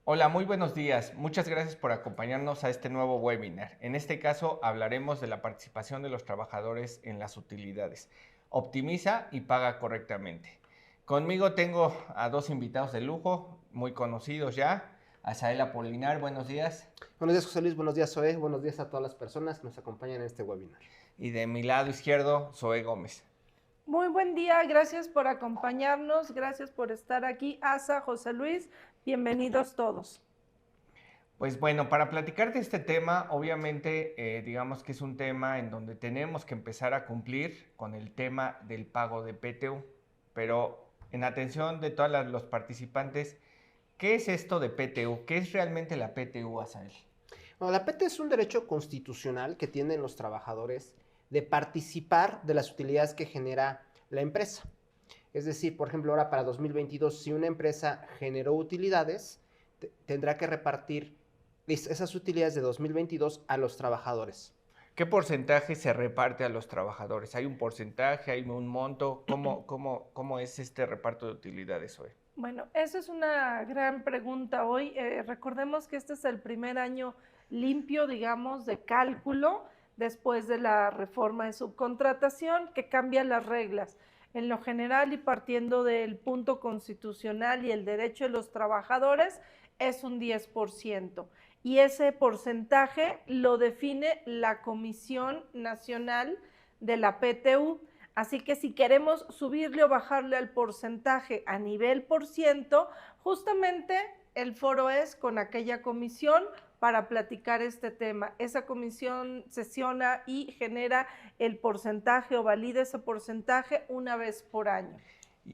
Hola, muy buenos días. Muchas gracias por acompañarnos a este nuevo webinar. En este caso hablaremos de la participación de los trabajadores en las utilidades. Optimiza y paga correctamente. Conmigo tengo a dos invitados de lujo, muy conocidos ya. Asael Apolinar, buenos días. Buenos días, José Luis. Buenos días, Zoe. Buenos días a todas las personas que nos acompañan en este webinar. Y de mi lado izquierdo, Zoe Gómez. Muy buen día, gracias por acompañarnos, gracias por estar aquí. Asa, José Luis, bienvenidos todos. Pues bueno, para platicar de este tema, obviamente, digamos que es un tema en donde tenemos que empezar a cumplir con el tema del pago de PTU, pero en atención de todos los participantes, ¿qué es esto de PTU? ¿Qué es realmente la PTU, Asael? Bueno, la PT es un derecho constitucional que tienen los trabajadores de participar de las utilidades que genera la empresa. Es decir, por ejemplo, ahora para 2022, si una empresa generó utilidades, tendrá que repartir esas utilidades de 2022 a los trabajadores. ¿Qué porcentaje se reparte a los trabajadores? ¿Hay un porcentaje? ¿Hay un monto? ¿Cómo es este reparto de utilidades hoy? Bueno, esa es una gran pregunta hoy. Recordemos que este es el primer año limpio, digamos, de cálculo después de la reforma de subcontratación que cambia las reglas. En lo general y partiendo del punto constitucional y el derecho de los trabajadores, es un 10%. Y ese porcentaje lo define la Comisión Nacional de la PTU. Así que si queremos subirle o bajarle al porcentaje a nivel por ciento, justamente el foro es con aquella comisión para platicar este tema. Esa comisión sesiona y genera el porcentaje o valida ese porcentaje una vez por año.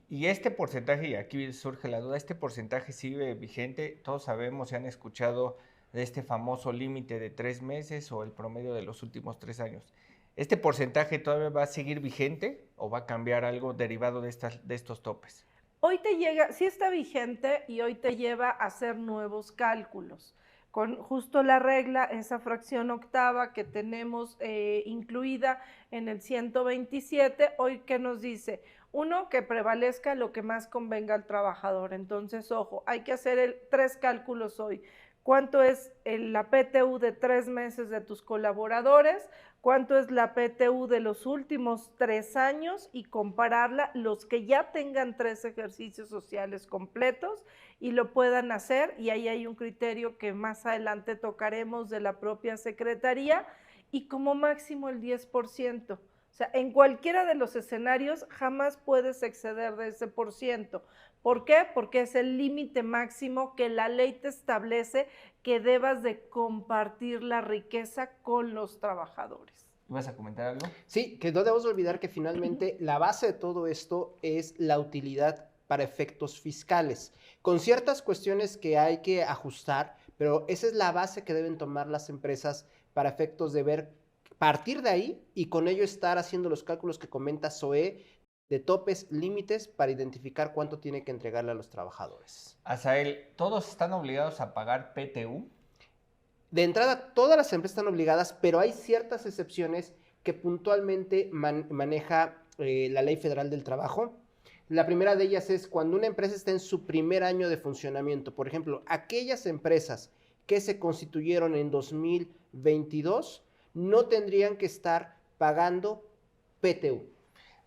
Y este porcentaje, y aquí surge la duda, ¿este porcentaje sigue vigente? Todos sabemos y han escuchado de este famoso límite de 3 meses o el promedio de los últimos 3 años. ¿Este porcentaje todavía va a seguir vigente o va a cambiar algo derivado de estos topes? Hoy te llega, sí está vigente y hoy te lleva a hacer nuevos cálculos. Con justo la regla, esa fracción octava que tenemos incluida en el 127, hoy ¿qué nos dice? Uno, que prevalezca lo que más convenga al trabajador. Entonces, ojo, hay que hacer 3 cálculos hoy. ¿Cuánto es la PTU de 3 meses de tus colaboradores? ¿Cuánto es la PTU de los últimos 3 años? Y compararla, los que ya tengan 3 ejercicios sociales completos y lo puedan hacer, y ahí hay un criterio que más adelante tocaremos de la propia Secretaría, y como máximo el 10%. O sea, en cualquiera de los escenarios jamás puedes exceder de ese por ciento. ¿Por qué? Porque es el límite máximo que la ley te establece que debas de compartir la riqueza con los trabajadores. ¿Vas a comentar algo? Sí, que no debemos olvidar que finalmente la base de todo esto es la utilidad para efectos fiscales, con ciertas cuestiones que hay que ajustar, pero esa es la base que deben tomar las empresas para efectos de ver, partir de ahí y con ello estar haciendo los cálculos que comenta Zoe de topes, límites para identificar cuánto tiene que entregarle a los trabajadores. Asael, ¿todos están obligados a pagar PTU? De entrada, todas las empresas están obligadas, pero hay ciertas excepciones que puntualmente maneja la Ley Federal del Trabajo. La primera de ellas es cuando una empresa está en su primer año de funcionamiento. Por ejemplo, aquellas empresas que se constituyeron en 2022 no tendrían que estar pagando PTU.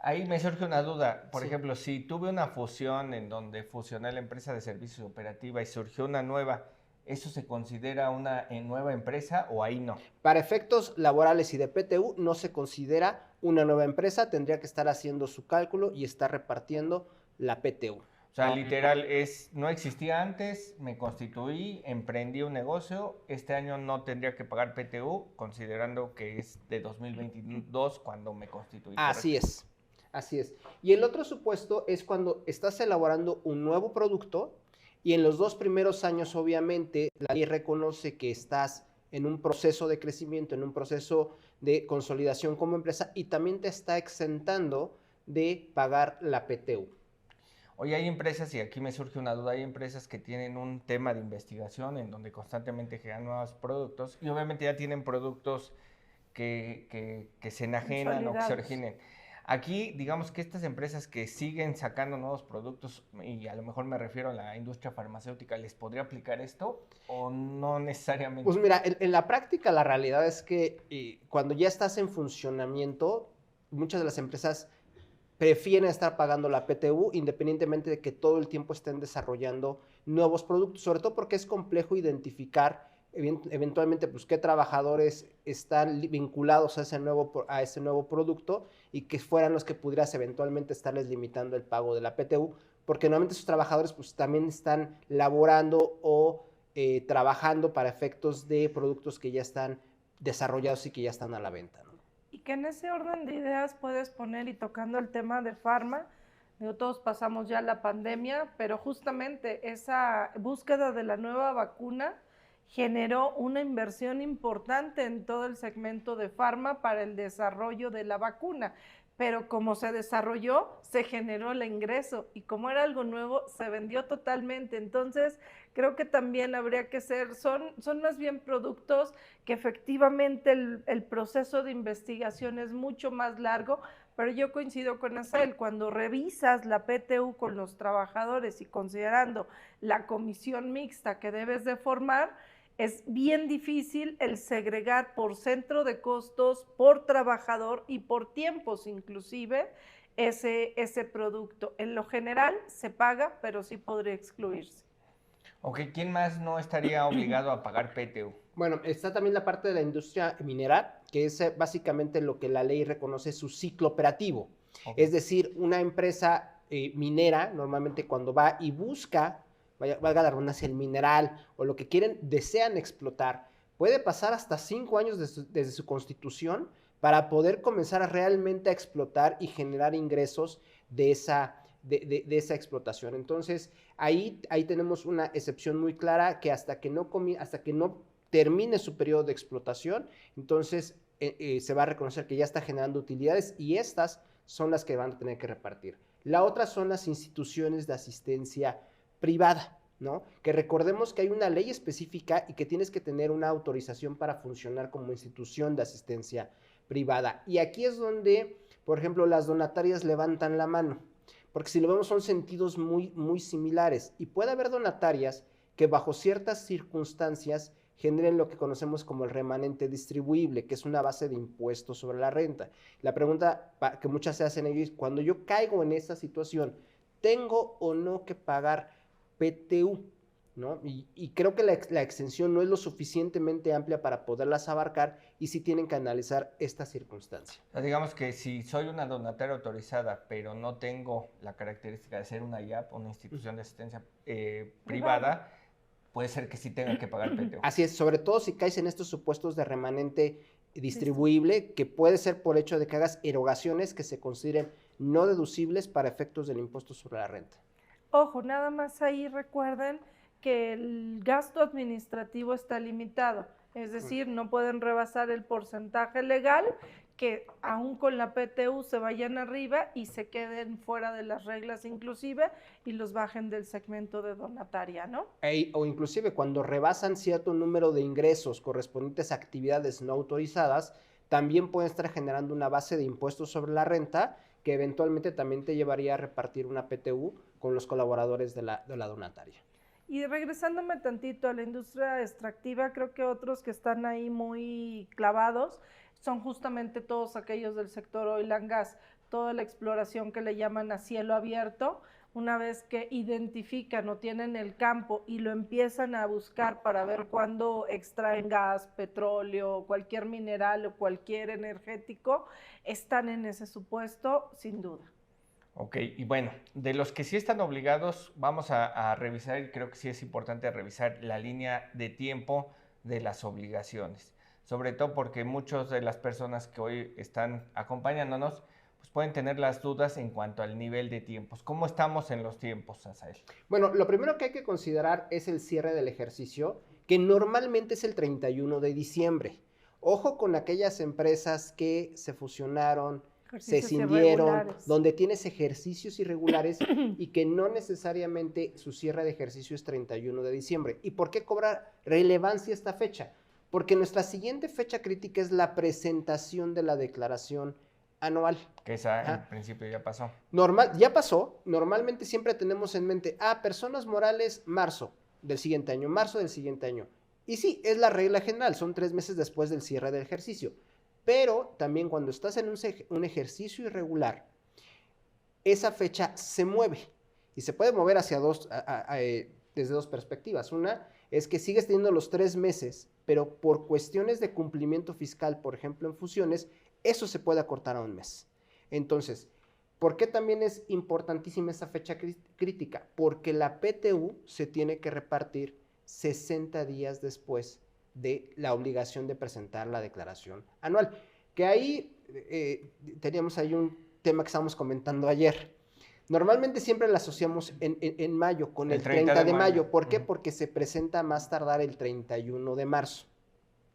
Ahí me surge una duda. Por Sí. ejemplo, si tuve una fusión en donde fusioné la empresa de servicios operativa y surgió una nueva, ¿eso se considera una nueva empresa o ahí no? Para efectos laborales y de PTU no se considera una nueva empresa, tendría que estar haciendo su cálculo y estar repartiendo la PTU. O sea, literal no existía antes, me constituí, emprendí un negocio, este año no tendría que pagar PTU, considerando que es de 2022 cuando me constituí. Así es, así es. Y el otro supuesto es cuando estás elaborando un nuevo producto y en los 2 primeros años, obviamente, la ley reconoce que estás en un proceso de crecimiento, en un proceso de consolidación como empresa y también te está exentando de pagar la PTU. Hoy hay empresas, y aquí me surge una duda, hay empresas que tienen un tema de investigación en donde constantemente crean nuevos productos y obviamente ya tienen productos que se enajenan o que se originen. Aquí, digamos que estas empresas que siguen sacando nuevos productos, y a lo mejor me refiero a la industria farmacéutica, ¿les podría aplicar esto o no necesariamente? Pues mira, en la práctica la realidad es que cuando ya estás en funcionamiento, muchas de las empresas prefieren estar pagando la PTU independientemente de que todo el tiempo estén desarrollando nuevos productos, sobre todo porque es complejo identificar eventualmente pues qué trabajadores están vinculados a ese nuevo producto y que fueran los que pudieras eventualmente estarles limitando el pago de la PTU, porque normalmente esos trabajadores pues también están laborando o trabajando para efectos de productos que ya están desarrollados y que ya están a la venta, ¿no? Y que en ese orden de ideas puedes poner, y tocando el tema de farma, todos pasamos ya la pandemia, pero justamente esa búsqueda de la nueva vacuna generó una inversión importante en todo el segmento de farma para el desarrollo de la vacuna. Pero como se desarrolló, se generó el ingreso, y como era algo nuevo, se vendió totalmente. Entonces, creo que también habría que son más bien productos que efectivamente el proceso de investigación es mucho más largo, pero yo coincido con Asael, cuando revisas la PTU con los trabajadores y considerando la comisión mixta que debes de formar, es bien difícil el segregar por centro de costos, por trabajador y por tiempos inclusive ese producto. En lo general se paga, pero sí podría excluirse. Ok, ¿quién más no estaría obligado a pagar PTU? Bueno, está también la parte de la industria mineral, que es básicamente lo que la ley reconoce su ciclo operativo. Okay. Es decir, una empresa minera, normalmente cuando va y busca, valga la redundancia, el mineral o lo que desean explotar, puede pasar hasta 5 años desde su constitución para poder comenzar a realmente a explotar y generar ingresos de esa explotación. Entonces, ahí tenemos una excepción muy clara que hasta que no termine su periodo de explotación, entonces se va a reconocer que ya está generando utilidades y estas son las que van a tener que repartir. La otra son las instituciones de asistencia privada, ¿no? Que recordemos que hay una ley específica y que tienes que tener una autorización para funcionar como institución de asistencia privada. Y aquí es donde, por ejemplo, las donatarias levantan la mano, porque si lo vemos son sentidos muy, muy similares y puede haber donatarias que bajo ciertas circunstancias generen lo que conocemos como el remanente distribuible, que es una base de impuestos sobre la renta. La pregunta que muchas se hacen es, cuando yo caigo en esa situación, ¿tengo o no que pagar PTU? ¿No? Y creo que la extensión no es lo suficientemente amplia para poderlas abarcar y sí tienen que analizar esta circunstancia. O sea, digamos que si soy una donataria autorizada, pero no tengo la característica de ser una IAP, una institución de asistencia privada, puede ser que sí tenga que pagar PTU. Así es, sobre todo si caes en estos supuestos de remanente distribuible, que puede ser por hecho de que hagas erogaciones que se consideren no deducibles para efectos del impuesto sobre la renta. Ojo, nada más ahí recuerden que el gasto administrativo está limitado, es decir, no pueden rebasar el porcentaje legal, que aún con la PTU se vayan arriba y se queden fuera de las reglas inclusive y los bajen del segmento de donataria, ¿no? O inclusive cuando rebasan cierto número de ingresos correspondientes a actividades no autorizadas, también pueden estar generando una base de impuestos sobre la renta que eventualmente también te llevaría a repartir una PTU con los colaboradores de la donataria. Y regresándome tantito a la industria extractiva, creo que otros que están ahí muy clavados son justamente todos aquellos del sector oil and gas, toda la exploración que le llaman a cielo abierto. Una vez que identifican o tienen el campo y lo empiezan a buscar para ver cuándo extraen gas, petróleo, cualquier mineral o cualquier energético, están en ese supuesto sin duda. Ok, y bueno, de los que sí están obligados, vamos a revisar, y creo que sí es importante revisar la línea de tiempo de las obligaciones, sobre todo porque muchas de las personas que hoy están acompañándonos pues pueden tener las dudas en cuanto al nivel de tiempos. ¿Cómo estamos en los tiempos, Asael? Bueno, lo primero que hay que considerar es el cierre del ejercicio, que normalmente es el 31 de diciembre. Ojo con aquellas empresas que se fusionaron, se cindieron, donde tienes ejercicios irregulares y que no necesariamente su cierre de ejercicio es 31 de diciembre. ¿Y por qué cobra relevancia esta fecha? Porque nuestra siguiente fecha crítica es la presentación de la declaración anual. Que esa Ajá. en principio ya pasó. Ya pasó. Normalmente siempre tenemos en mente, personas morales, marzo del siguiente año, marzo del siguiente año. Y sí, es la regla general, son 3 meses después del cierre del ejercicio. Pero también cuando estás en un ejercicio irregular, esa fecha se mueve. Y se puede mover hacia desde dos perspectivas. Una es que sigues teniendo los 3 meses, pero por cuestiones de cumplimiento fiscal, por ejemplo, en fusiones, eso se puede acortar a un mes. Entonces, ¿por qué también es importantísima esa fecha crítica? Porque la PTU se tiene que repartir 60 días después de la obligación de presentar la declaración anual. Que ahí teníamos ahí un tema que estábamos comentando ayer. Normalmente siempre la asociamos en mayo, con el 30 de mayo. ¿Por qué? Porque se presenta a más tardar el 31 de marzo.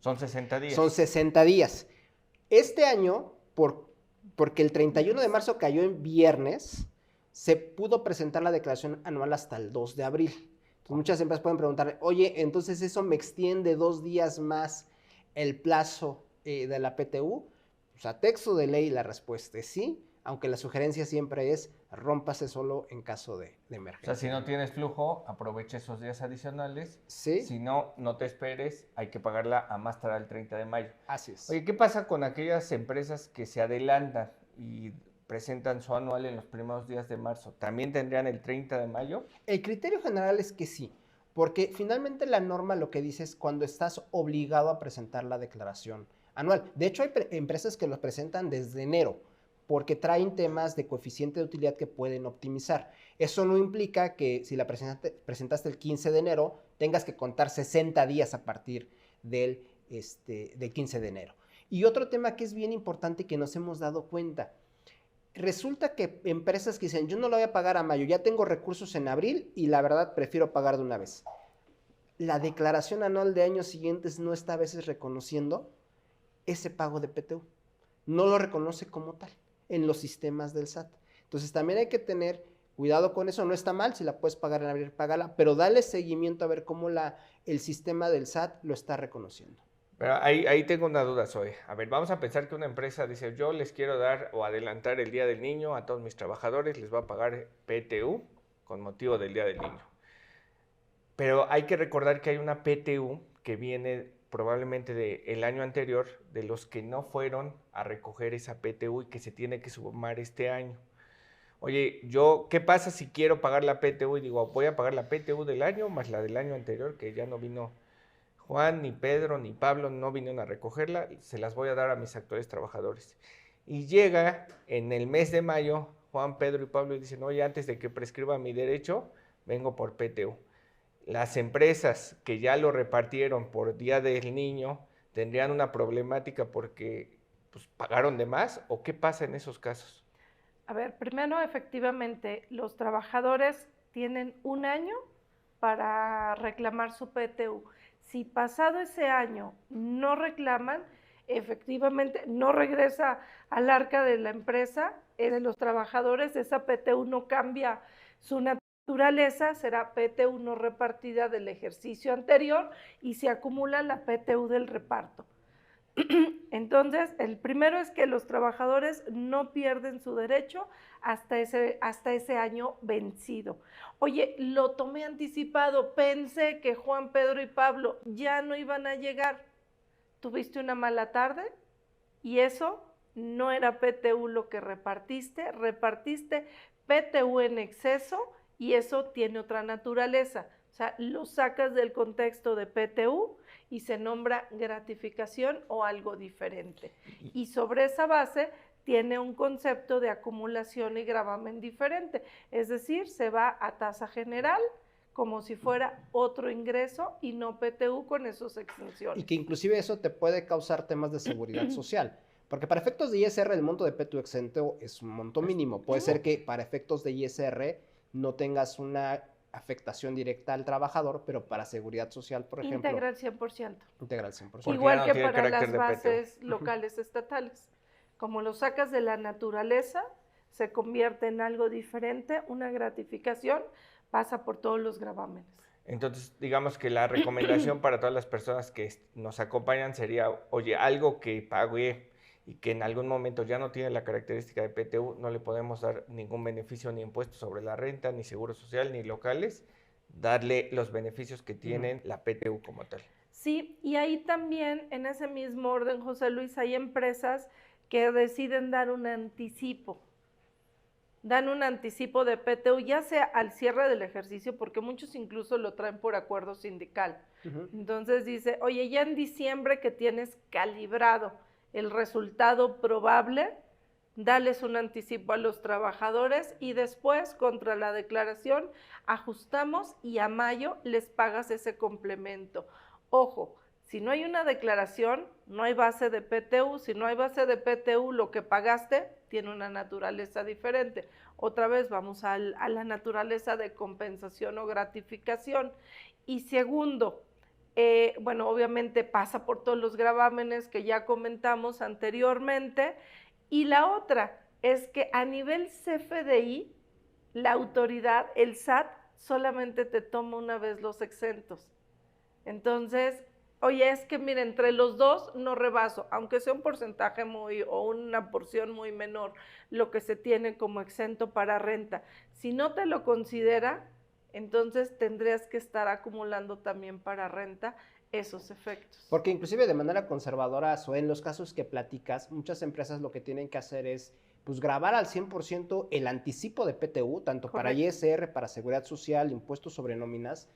Son 60 días. Son 60 días. Este año, porque el 31 de marzo cayó en viernes, se pudo presentar la declaración anual hasta el 2 de abril. Entonces, muchas empresas pueden preguntar, oye, entonces eso me extiende 2 días más el plazo de la PTU. Pues a texto de ley la respuesta es sí, aunque la sugerencia siempre es rómpase solo en caso de emergencia. O sea, si no tienes flujo, aprovecha esos días adicionales. Sí. Si no, no te esperes, hay que pagarla a más tardar el 30 de mayo. Así es. Oye, ¿qué pasa con aquellas empresas que se adelantan y presentan su anual en los primeros días de marzo? ¿También tendrían el 30 de mayo? El criterio general es que sí, porque finalmente la norma lo que dice es cuando estás obligado a presentar la declaración anual. De hecho, hay empresas que lo presentan desde enero, porque traen temas de coeficiente de utilidad que pueden optimizar. Eso no implica que si la presentaste el 15 de enero, tengas que contar 60 días a partir del 15 de enero. Y otro tema que es bien importante y que nos hemos dado cuenta, resulta que empresas que dicen, yo no lo voy a pagar a mayo, ya tengo recursos en abril y la verdad prefiero pagar de una vez. La declaración anual de años siguientes no está a veces reconociendo ese pago de PTU. No lo reconoce como tal en los sistemas del SAT. Entonces también hay que tener cuidado con eso. No está mal, si la puedes pagar en abril, págala, pero dale seguimiento a ver cómo el sistema del SAT lo está reconociendo. Pero ahí tengo una duda, Zoe. A ver, vamos a pensar que una empresa dice, yo les quiero dar o adelantar el Día del Niño a todos mis trabajadores, les va a pagar PTU con motivo del Día del Niño. Pero hay que recordar que hay una PTU que viene probablemente del año anterior, de los que no fueron a recoger esa PTU y que se tiene que sumar este año. Oye, ¿qué pasa si quiero pagar la PTU? Y digo, voy a pagar la PTU del año más la del año anterior, que ya no vino Juan, ni Pedro, ni Pablo, no vinieron a recogerla, se las voy a dar a mis actuales trabajadores. Y llega en el mes de mayo, Juan, Pedro y Pablo y dicen, oye, antes de que prescriba mi derecho, vengo por PTU. Las empresas que ya lo repartieron por Día del Niño tendrían una problemática porque pues, pagaron de más, ¿o qué pasa en esos casos? A ver, primero, efectivamente, los trabajadores tienen un año para reclamar su PTU. Si pasado ese año no reclaman, efectivamente no regresa al arca de la empresa, de los trabajadores, esa PTU no cambia su naturaleza, será PTU no repartida del ejercicio anterior y se acumula la PTU del reparto. Entonces, el primero es que los trabajadores no pierden su derecho hasta ese año vencido. Oye, lo tomé anticipado, pensé que Juan, Pedro y Pablo ya no iban a llegar. ¿Tuviste una mala tarde? Y eso no era PTU lo que repartiste PTU en exceso y eso tiene otra naturaleza. O sea, lo sacas del contexto de PTU y se nombra gratificación o algo diferente. Y sobre esa base tiene un concepto de acumulación y gravamen diferente. Es decir, se va a tasa general como si fuera otro ingreso y no PTU con esos exenciones. Y que inclusive eso te puede causar temas de seguridad social. Porque para efectos de ISR el monto de PTU exento es un monto mínimo. Puede ser que para efectos de ISR no tengas una afectación directa al trabajador, pero para seguridad social, por ejemplo... Integra el 100%. Integra el 100%. Igual que para las bases locales estatales. Como lo sacas de la naturaleza, se convierte en algo diferente, una gratificación, pasa por todos los gravámenes. Entonces, digamos que la recomendación para todas las personas que nos acompañan sería, oye, algo que pagué y que en algún momento ya no tiene la característica de PTU, no le podemos dar ningún beneficio ni impuesto sobre la renta, ni seguro social, ni locales, darle los beneficios que tienen la PTU como tal. Sí, y ahí también, en ese mismo orden, José Luis, hay empresas que deciden dar un anticipo. Dan un anticipo de PTU, ya sea al cierre del ejercicio, porque muchos incluso lo traen por acuerdo sindical. Entonces dice, oye, ya en diciembre que tienes calibrado el resultado probable, dales un anticipo a los trabajadores y después, contra la declaración, ajustamos y a mayo les pagas ese complemento. Ojo, si no hay una declaración, no hay base de PTU. Si no hay base de PTU, lo que pagaste tiene una naturaleza diferente. Otra vez vamos a la naturaleza de compensación o gratificación. Y segundo, bueno, obviamente pasa por todos los gravámenes que ya comentamos anteriormente. Y la otra es que a nivel CFDI, la autoridad, el SAT, solamente te toma una vez los exentos. Entonces, oye, es que mira, entre los dos no rebaso, aunque sea un porcentaje o una porción muy menor, lo que se tiene como exento para renta. Si no te lo considera, entonces tendrías que estar acumulando también para renta esos efectos. Porque inclusive de manera conservadora, o en los casos que platicas, muchas empresas lo que tienen que hacer es pues grabar al 100% el anticipo de PTU, tanto para ISR, para Seguridad Social, impuestos sobre nóminas,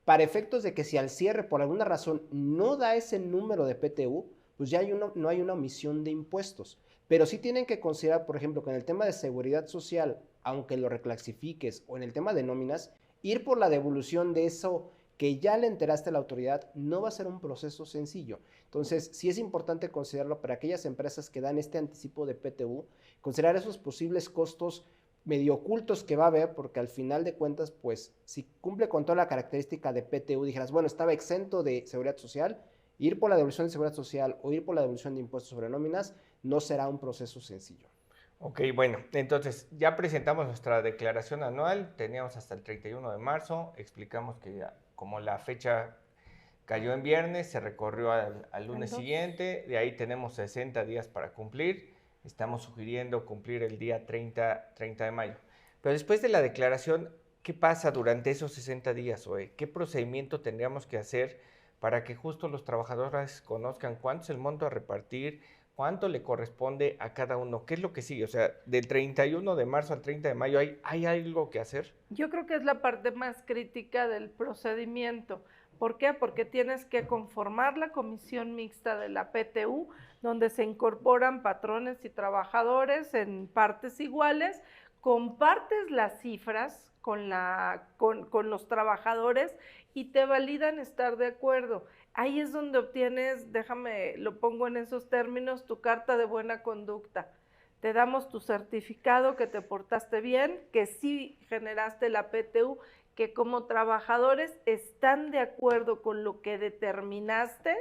para efectos de que si al cierre por alguna razón no da ese número de PTU, pues ya no hay una omisión de impuestos. Pero sí tienen que considerar, por ejemplo, que en el tema de seguridad social, aunque lo reclasifiques, o en el tema de nóminas, ir por la devolución de eso que ya le enteraste a la autoridad no va a ser un proceso sencillo. Entonces, sí es importante considerarlo para aquellas empresas que dan este anticipo de PTU, considerar esos posibles costos medio ocultos que va a haber, porque al final de cuentas, pues, si cumple con toda la característica de PTU, dijeras, bueno, estaba exento de seguridad social, ir por la devolución de seguridad social o ir por la devolución de impuestos sobre nóminas no será un proceso sencillo. Ok, bueno, entonces ya presentamos nuestra declaración anual, teníamos hasta el 31 de marzo, explicamos que ya, como la fecha cayó en viernes, se recorrió al lunes siguiente, de ahí tenemos 60 días para cumplir. Estamos sugiriendo cumplir el día 30 de mayo. Pero después de la declaración, ¿qué pasa durante esos 60 días, Zoe? ¿Qué procedimiento tendríamos que hacer para que justo los trabajadores conozcan cuánto es el monto a repartir, cuánto le corresponde a cada uno? ¿Qué es lo que sigue? O sea, del 31 de marzo al 30 de mayo, ¿hay algo que hacer? Yo creo que es la parte más crítica del procedimiento. ¿Por qué? Porque tienes que conformar la comisión mixta de la PTU, donde se incorporan patrones y trabajadores en partes iguales, compartes las cifras con los trabajadores y te validan estar de acuerdo. Ahí es donde obtienes, déjame, lo pongo en esos términos, tu carta de buena conducta. Te damos tu certificado que te portaste bien, que sí generaste la PTU, que como trabajadores están de acuerdo con lo que determinaste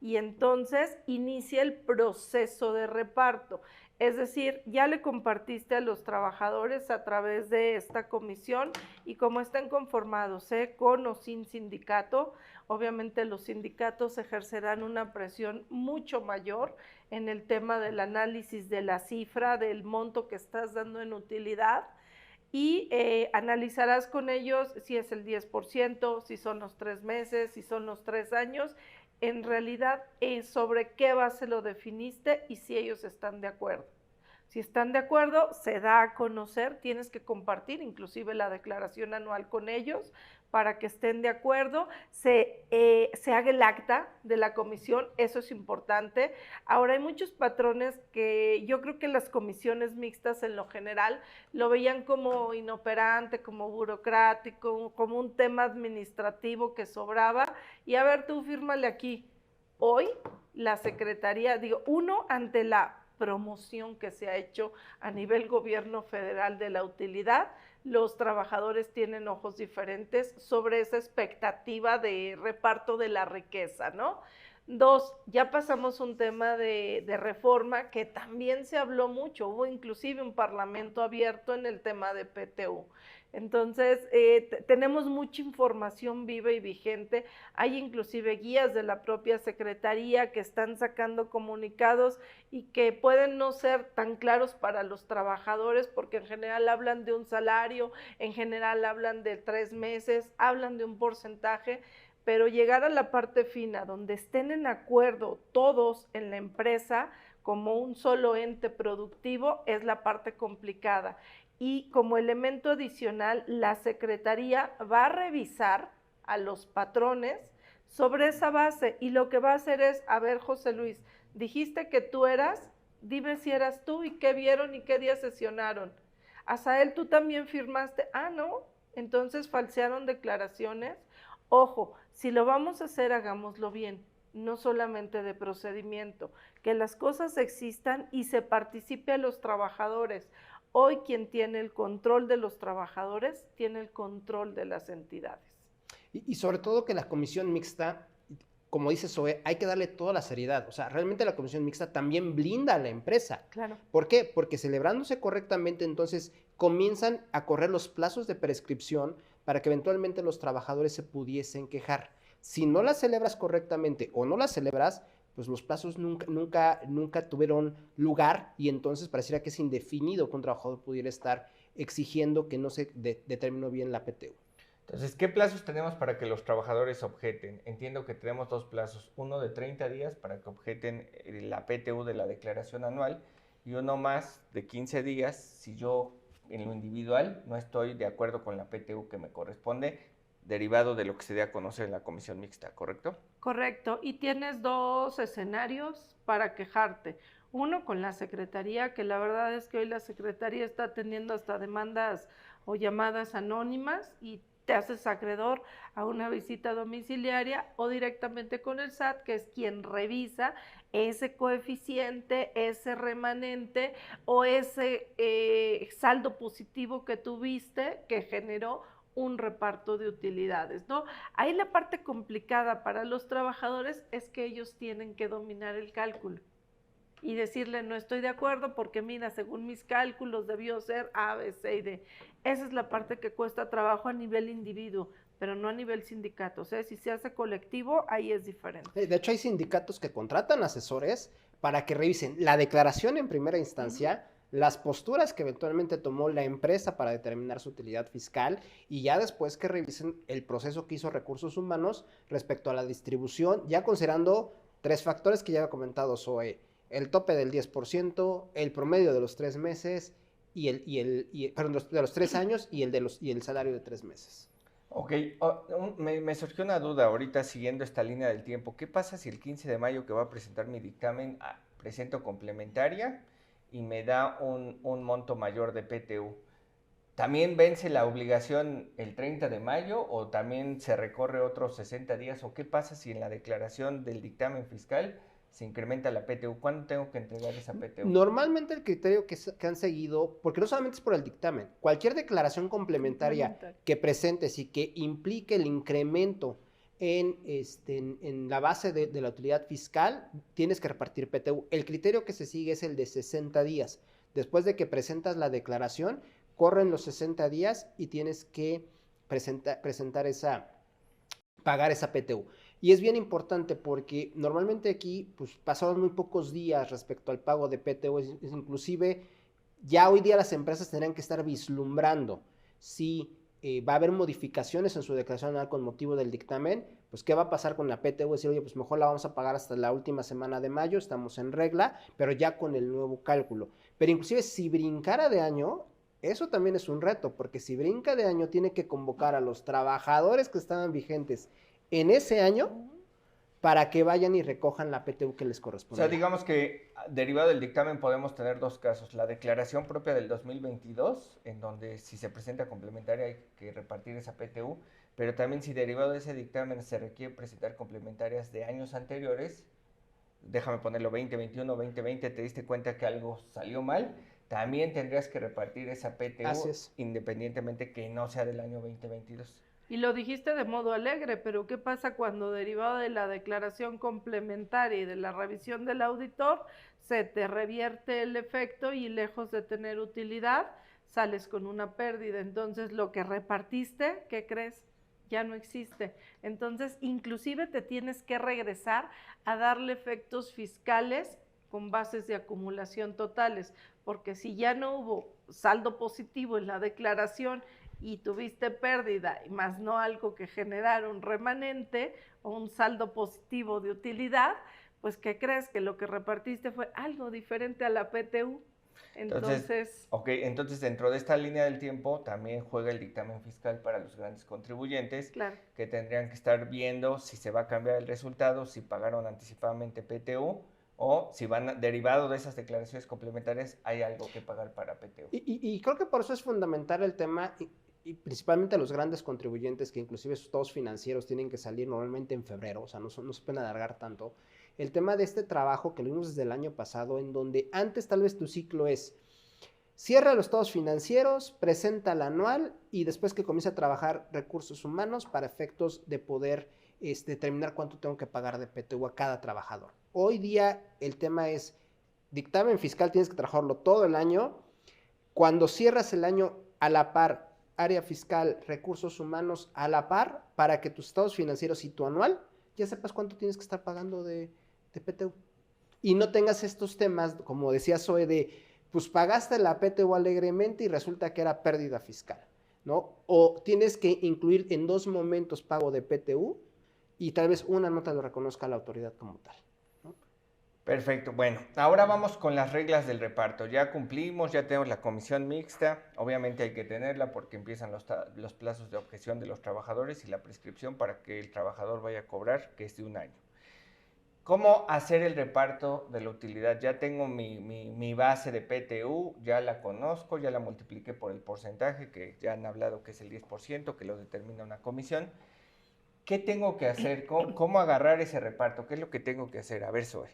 y entonces inicia el proceso de reparto. Es decir, ya le compartiste a los trabajadores a través de esta comisión y como están conformados, con o sin sindicato, obviamente los sindicatos ejercerán una presión mucho mayor en el tema del análisis de la cifra, del monto que estás dando en utilidad, y analizarás con ellos si es el 10%, si son los 3 meses, si son los 3 años, en realidad sobre qué base lo definiste y si ellos están de acuerdo. Si están de acuerdo, se da a conocer, tienes que compartir inclusive la declaración anual con ellos para que estén de acuerdo, se haga el acta de la comisión, eso es importante. Ahora hay muchos patrones que yo creo que las comisiones mixtas en lo general lo veían como inoperante, como burocrático, como un tema administrativo que sobraba, y a ver, tú fírmale aquí. Hoy la Secretaría, ante la promoción que se ha hecho a nivel gobierno federal de la utilidad, los trabajadores tienen ojos diferentes sobre esa expectativa de reparto de la riqueza, ¿no? 2, ya pasamos un tema de reforma que también se habló mucho, hubo inclusive un parlamento abierto en el tema de PTU. Entonces, tenemos mucha información viva y vigente. Hay inclusive guías de la propia Secretaría que están sacando comunicados y que pueden no ser tan claros para los trabajadores porque en general hablan de un salario, en general hablan de 3 meses, hablan de un porcentaje, pero llegar a la parte fina, donde estén en acuerdo todos en la empresa como un solo ente productivo, es la parte complicada. Y como elemento adicional, la Secretaría va a revisar a los patrones sobre esa base y lo que va a hacer es, a ver, José Luis, dijiste que tú eras, dime si eras tú y qué vieron y qué día sesionaron. Asael, tú también firmaste, no, entonces falsearon declaraciones. Ojo, si lo vamos a hacer, hagámoslo bien, no solamente de procedimiento, que las cosas existan y se participe a los trabajadores. Hoy quien tiene el control de los trabajadores tiene el control de las entidades. Y sobre todo que la comisión mixta, como dice Zoe, hay que darle toda la seriedad. O sea, realmente la comisión mixta también blinda a la empresa. Claro. ¿Por qué? Porque celebrándose correctamente, entonces comienzan a correr los plazos de prescripción para que eventualmente los trabajadores se pudiesen quejar. Si no la celebras correctamente o no la celebras, pues los plazos nunca tuvieron lugar y entonces pareciera que es indefinido que un trabajador pudiera estar exigiendo que no se determinó bien la PTU. Entonces, ¿qué plazos tenemos para que los trabajadores objeten? Entiendo que tenemos 2 plazos, uno de 30 días para que objeten la PTU de la declaración anual y uno más de 15 días si yo en lo individual no estoy de acuerdo con la PTU que me corresponde, derivado de lo que se dé a conocer en la comisión mixta, ¿correcto? Correcto, y tienes 2 escenarios para quejarte. Uno con la Secretaría, que la verdad es que hoy la Secretaría está teniendo hasta demandas o llamadas anónimas y te haces acreedor a una visita domiciliaria o directamente con el SAT, que es quien revisa ese coeficiente, ese remanente o ese saldo positivo que tuviste que generó un reparto de utilidades, ¿no? Ahí la parte complicada para los trabajadores es que ellos tienen que dominar el cálculo y decirle no estoy de acuerdo porque mira, según mis cálculos debió ser A, B, C y D. Esa es la parte que cuesta trabajo a nivel individuo, pero no a nivel sindicato. O sea, si se hace colectivo, ahí es diferente. De hecho, hay sindicatos que contratan asesores para que revisen la declaración en primera instancia, las posturas que eventualmente tomó la empresa para determinar su utilidad fiscal y ya después que revisen el proceso que hizo Recursos Humanos respecto a la distribución, ya considerando 3 factores que ya había comentado Zoe: el tope del 10%, el promedio de los 3 meses perdón, de los 3 años y el salario de 3 meses. Ok, me surgió una duda ahorita siguiendo esta línea del tiempo. ¿Qué pasa si el 15 de mayo que va a presentar mi dictamen presento complementaria y me da un monto mayor de PTU? ¿También vence la obligación el 30 de mayo o también se recorre otros 60 días? ¿O qué pasa si en la declaración del dictamen fiscal se incrementa la PTU? ¿Cuándo tengo que entregar esa PTU? Normalmente el criterio que han seguido, porque no solamente es por el dictamen, cualquier declaración complementaria que presentes y que implique el incremento en la base de la utilidad fiscal, tienes que repartir PTU. El criterio que se sigue es el de 60 días. Después de que presentas la declaración, corren los 60 días y tienes que pagar esa PTU. Y es bien importante porque normalmente aquí pues pasaron muy pocos días respecto al pago de PTU, inclusive ya hoy día las empresas tendrían que estar vislumbrando si va a haber modificaciones en su declaración anual con motivo del dictamen, pues qué va a pasar con la PTU, decir, oye, pues mejor la vamos a pagar hasta la última semana de mayo, estamos en regla, pero ya con el nuevo cálculo. Pero inclusive si brincara de año, eso también es un reto, porque si brinca de año tiene que convocar a los trabajadores que estaban vigentes en ese año para que vayan y recojan la PTU que les corresponde. O sea, digamos que derivado del dictamen podemos tener 2 casos. La declaración propia del 2022, en donde si se presenta complementaria hay que repartir esa PTU, pero también si derivado de ese dictamen se requiere presentar complementarias de años anteriores, déjame ponerlo 2021, 2020, te diste cuenta que algo salió mal, también tendrías que repartir esa PTU independientemente que no sea del año 2022. Y lo dijiste de modo alegre, pero ¿qué pasa cuando derivado de la declaración complementaria y de la revisión del auditor se te revierte el efecto y lejos de tener utilidad, sales con una pérdida. Entonces, lo que repartiste, ¿qué crees? Ya no existe. Entonces, inclusive te tienes que regresar a darle efectos fiscales con bases de acumulación totales, porque si ya no hubo saldo positivo en la declaración y tuviste pérdida, más no algo que generara un remanente o un saldo positivo de utilidad, pues ¿qué crees? Que lo que repartiste fue algo diferente a la PTU. Entonces, entonces dentro de esta línea del tiempo también juega el dictamen fiscal para los grandes contribuyentes, claro, que tendrían que estar viendo si se va a cambiar el resultado, si pagaron anticipadamente PTU o si van derivado de esas declaraciones complementarias hay algo que pagar para PTU. Y creo que por eso es fundamental el tema, y principalmente los grandes contribuyentes, que inclusive sus estados financieros tienen que salir normalmente en febrero, o sea, no se pueden alargar tanto. El tema de este trabajo que lo vimos desde el año pasado, en donde antes tal vez tu ciclo es cierra los estados financieros, presenta el anual y después que comienza a trabajar recursos humanos para efectos de poder determinar cuánto tengo que pagar de PTU a cada trabajador. Hoy día el tema es dictamen fiscal, tienes que trabajarlo todo el año. Cuando cierras el año a la par, área fiscal, recursos humanos a la par, para que tus estados financieros y tu anual ya sepas cuánto tienes que estar pagando de PTU. Y no tengas estos temas, como decía Zoe, de pues pagaste la PTU alegremente y resulta que era pérdida fiscal, ¿no? O tienes que incluir en 2 momentos pago de PTU y tal vez una no te lo reconozca la autoridad como tal, ¿no? Perfecto, bueno, ahora vamos con las reglas del reparto. Ya cumplimos, ya tenemos la comisión mixta, obviamente hay que tenerla porque empiezan los plazos de objeción de los trabajadores y la prescripción para que el trabajador vaya a cobrar, que es de 1 año. ¿Cómo hacer el reparto de la utilidad? Ya tengo mi base de PTU, ya la conozco, ya la multipliqué por el porcentaje, que ya han hablado que es el 10%, que lo determina una comisión. ¿Qué tengo que hacer? ¿Cómo agarrar ese reparto? ¿Qué es lo que tengo que hacer? A ver, Zoe.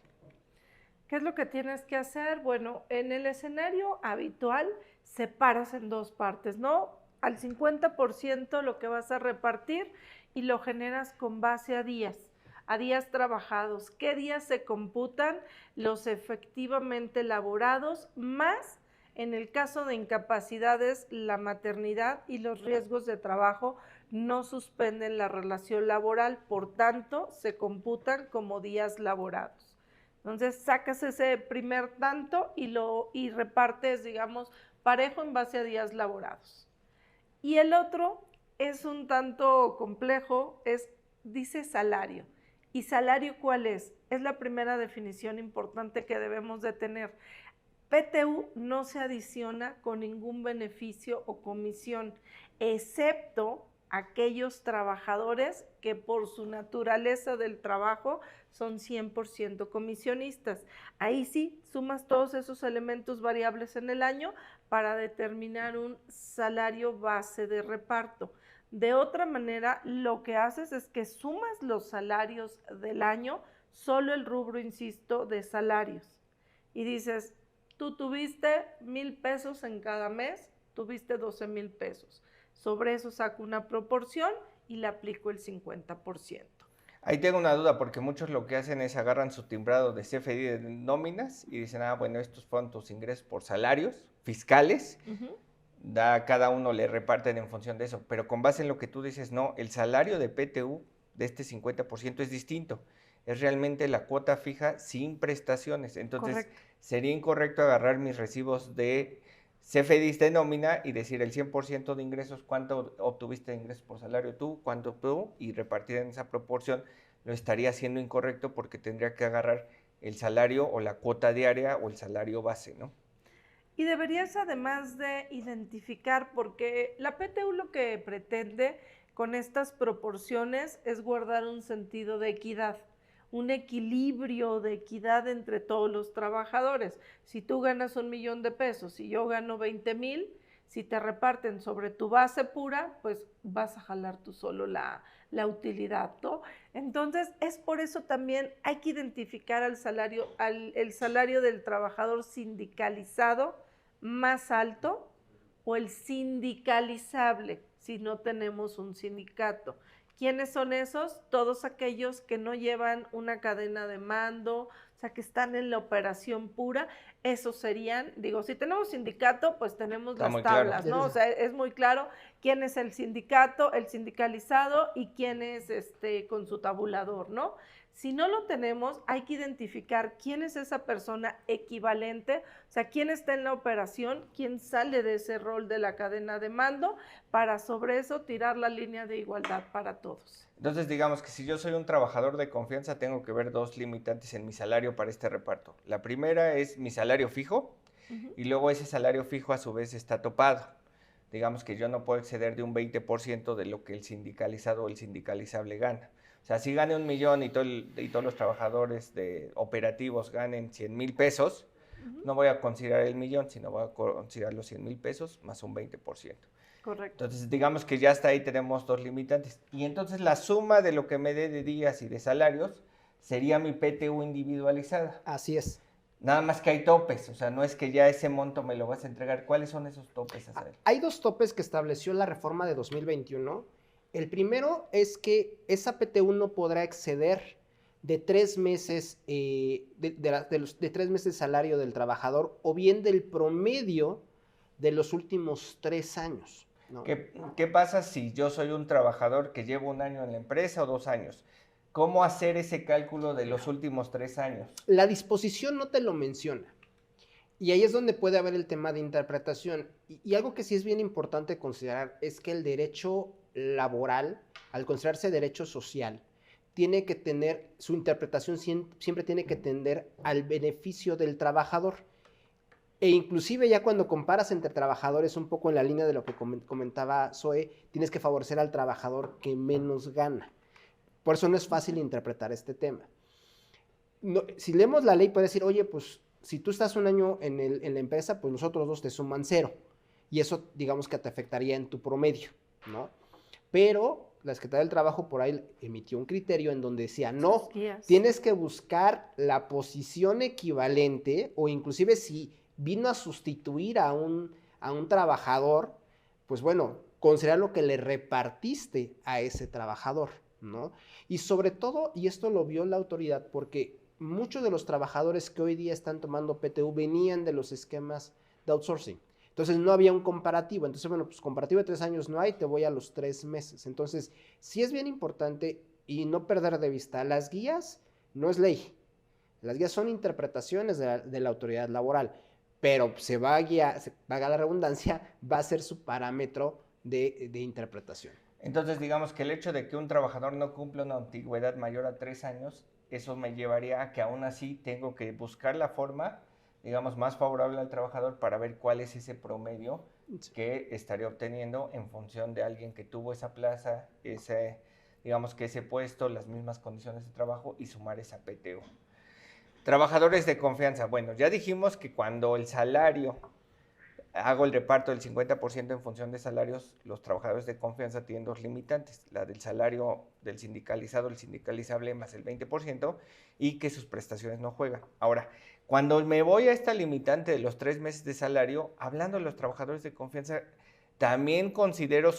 ¿qué es lo que tienes que hacer? Bueno, en el escenario habitual separas en 2 partes, ¿no? Al 50% lo que vas a repartir y lo generas con base a días trabajados. ¿Qué días se computan? Los efectivamente laborados, más en el caso de incapacidades, la maternidad y los riesgos de trabajo no suspenden la relación laboral, por tanto, se computan como días laborados. Entonces sacas ese primer tanto y repartes, digamos, parejo en base a días laborados. Y el otro es un tanto complejo, dice salario. ¿Y salario cuál es? Es la primera definición importante que debemos de tener. PTU no se adiciona con ningún beneficio o comisión, excepto aquellos trabajadores que por su naturaleza del trabajo son 100% comisionistas. Ahí sí sumas todos esos elementos variables en el año para determinar un salario base de reparto. De otra manera, lo que haces es que sumas los salarios del año, solo el rubro, insisto, de salarios. Y dices, tú tuviste 1,000 pesos en cada mes, tuviste 12,000 pesos. Sobre eso saco una proporción y le aplico el 50%. Ahí tengo una duda, porque muchos lo que hacen es agarran su timbrado de CFDI de nóminas y dicen, bueno, estos fueron tus ingresos por salarios fiscales, cada uno le reparten en función de eso, pero con base en lo que tú dices, no, el salario de PTU de este 50% es distinto, es realmente la cuota fija sin prestaciones, entonces correcto. Sería incorrecto agarrar mis recibos de CFDIs de nómina y decir el 100% de ingresos, cuánto obtuviste de ingresos por salario tú, cuánto tú, y repartir en esa proporción, lo estaría haciendo incorrecto porque tendría que agarrar el salario o la cuota diaria o el salario base, ¿no? Y deberías además de identificar, porque la PTU lo que pretende con estas proporciones es guardar un sentido de equidad, un equilibrio de equidad entre todos los trabajadores. Si tú ganas 1,000,000 de pesos y yo gano 20,000, si te reparten sobre tu base pura, pues vas a jalar tú solo la utilidad, ¿no? Entonces, es por eso también hay que identificar el salario del trabajador sindicalizado más alto o el sindicalizable, si no tenemos un sindicato. ¿Quiénes son esos? Todos aquellos que no llevan una cadena de mando, o sea, que están en la operación pura, esos serían, digo, si tenemos sindicato, pues tenemos Está las muy claro. tablas, ¿no? O sea, es muy claro quién es el sindicato, el sindicalizado y quién es con su tabulador, ¿no? Si no lo tenemos, hay que identificar quién es esa persona equivalente, o sea, quién está en la operación, quién sale de ese rol de la cadena de mando, para sobre eso tirar la línea de igualdad para todos. Entonces, digamos que si yo soy un trabajador de confianza, tengo que ver dos limitantes en mi salario para este reparto. La primera es mi salario fijo y luego ese salario fijo a su vez está topado. Digamos que yo no puedo exceder de un 20% de lo que el sindicalizado o el sindicalizable gana. O sea, si gane 1,000,000 y todos los trabajadores operativos ganen 100,000 pesos, no voy a considerar el 1,000,000, sino voy a considerar los 100,000 pesos más un 20%. Correcto. Entonces, digamos que ya hasta ahí tenemos dos limitantes. Y entonces la suma de lo que me dé de días y de salarios sería mi PTU individualizada. Así es. Nada más que hay topes, o sea, no es que ya ese monto me lo vas a entregar. ¿Cuáles son esos topes, Azael? Hay dos topes que estableció la reforma de 2021. El primero es que esa PTU no podrá exceder de 3 meses, de 3 meses de salario del trabajador o bien del promedio de los últimos 3 años. ¿No? ¿Qué pasa si yo soy un trabajador que llevo 1 año en la empresa o 2 años? ¿Cómo hacer ese cálculo de los últimos 3 años? La disposición no te lo menciona. Y ahí es donde puede haber el tema de interpretación. Y algo que sí es bien importante considerar es que el derecho laboral, al considerarse derecho social, tiene que tener, su interpretación siempre tiene que tender al beneficio del trabajador. E inclusive ya cuando comparas entre trabajadores, un poco en la línea de lo que comentaba Zoe, tienes que favorecer al trabajador que menos gana. Por eso no es fácil interpretar este tema. No, si leemos la ley puede decir, oye, pues si tú estás 1 año en la empresa, pues los otros 2 te suman 0. Y eso digamos que te afectaría en tu promedio, ¿no? Pero la Secretaría del Trabajo por ahí emitió un criterio en donde decía, no, tienes que buscar la posición equivalente o inclusive si vino a sustituir a un trabajador, pues bueno, considerar lo que le repartiste a ese trabajador, ¿no? Y sobre todo, y esto lo vio la autoridad, porque muchos de los trabajadores que hoy día están tomando PTU venían de los esquemas de outsourcing. Entonces no había un comparativo. Entonces, bueno, pues comparativo de 3 años no hay, te voy a los 3 meses. Entonces, sí es bien importante y no perder de vista, las guías no es ley. Las guías son interpretaciones de la autoridad laboral, pero se va a guiar, valga la redundancia, va a ser su parámetro de interpretación. Entonces, digamos que el hecho de que un trabajador no cumpla una antigüedad mayor a 3 años, eso me llevaría a que aún así tengo que buscar la forma, digamos, más favorable al trabajador para ver cuál es ese promedio que estaría obteniendo en función de alguien que tuvo esa plaza, digamos que ese puesto, las mismas condiciones de trabajo y sumar esa PTU. Trabajadores de confianza. Bueno, ya dijimos que cuando el salario, hago el reparto del 50% en función de salarios, los trabajadores de confianza tienen dos limitantes, la del salario del sindicalizado, el sindicalizable más el 20% y que sus prestaciones no juegan. Ahora, cuando me voy a esta limitante de los 3 meses de salario, hablando de los trabajadores de confianza, también considero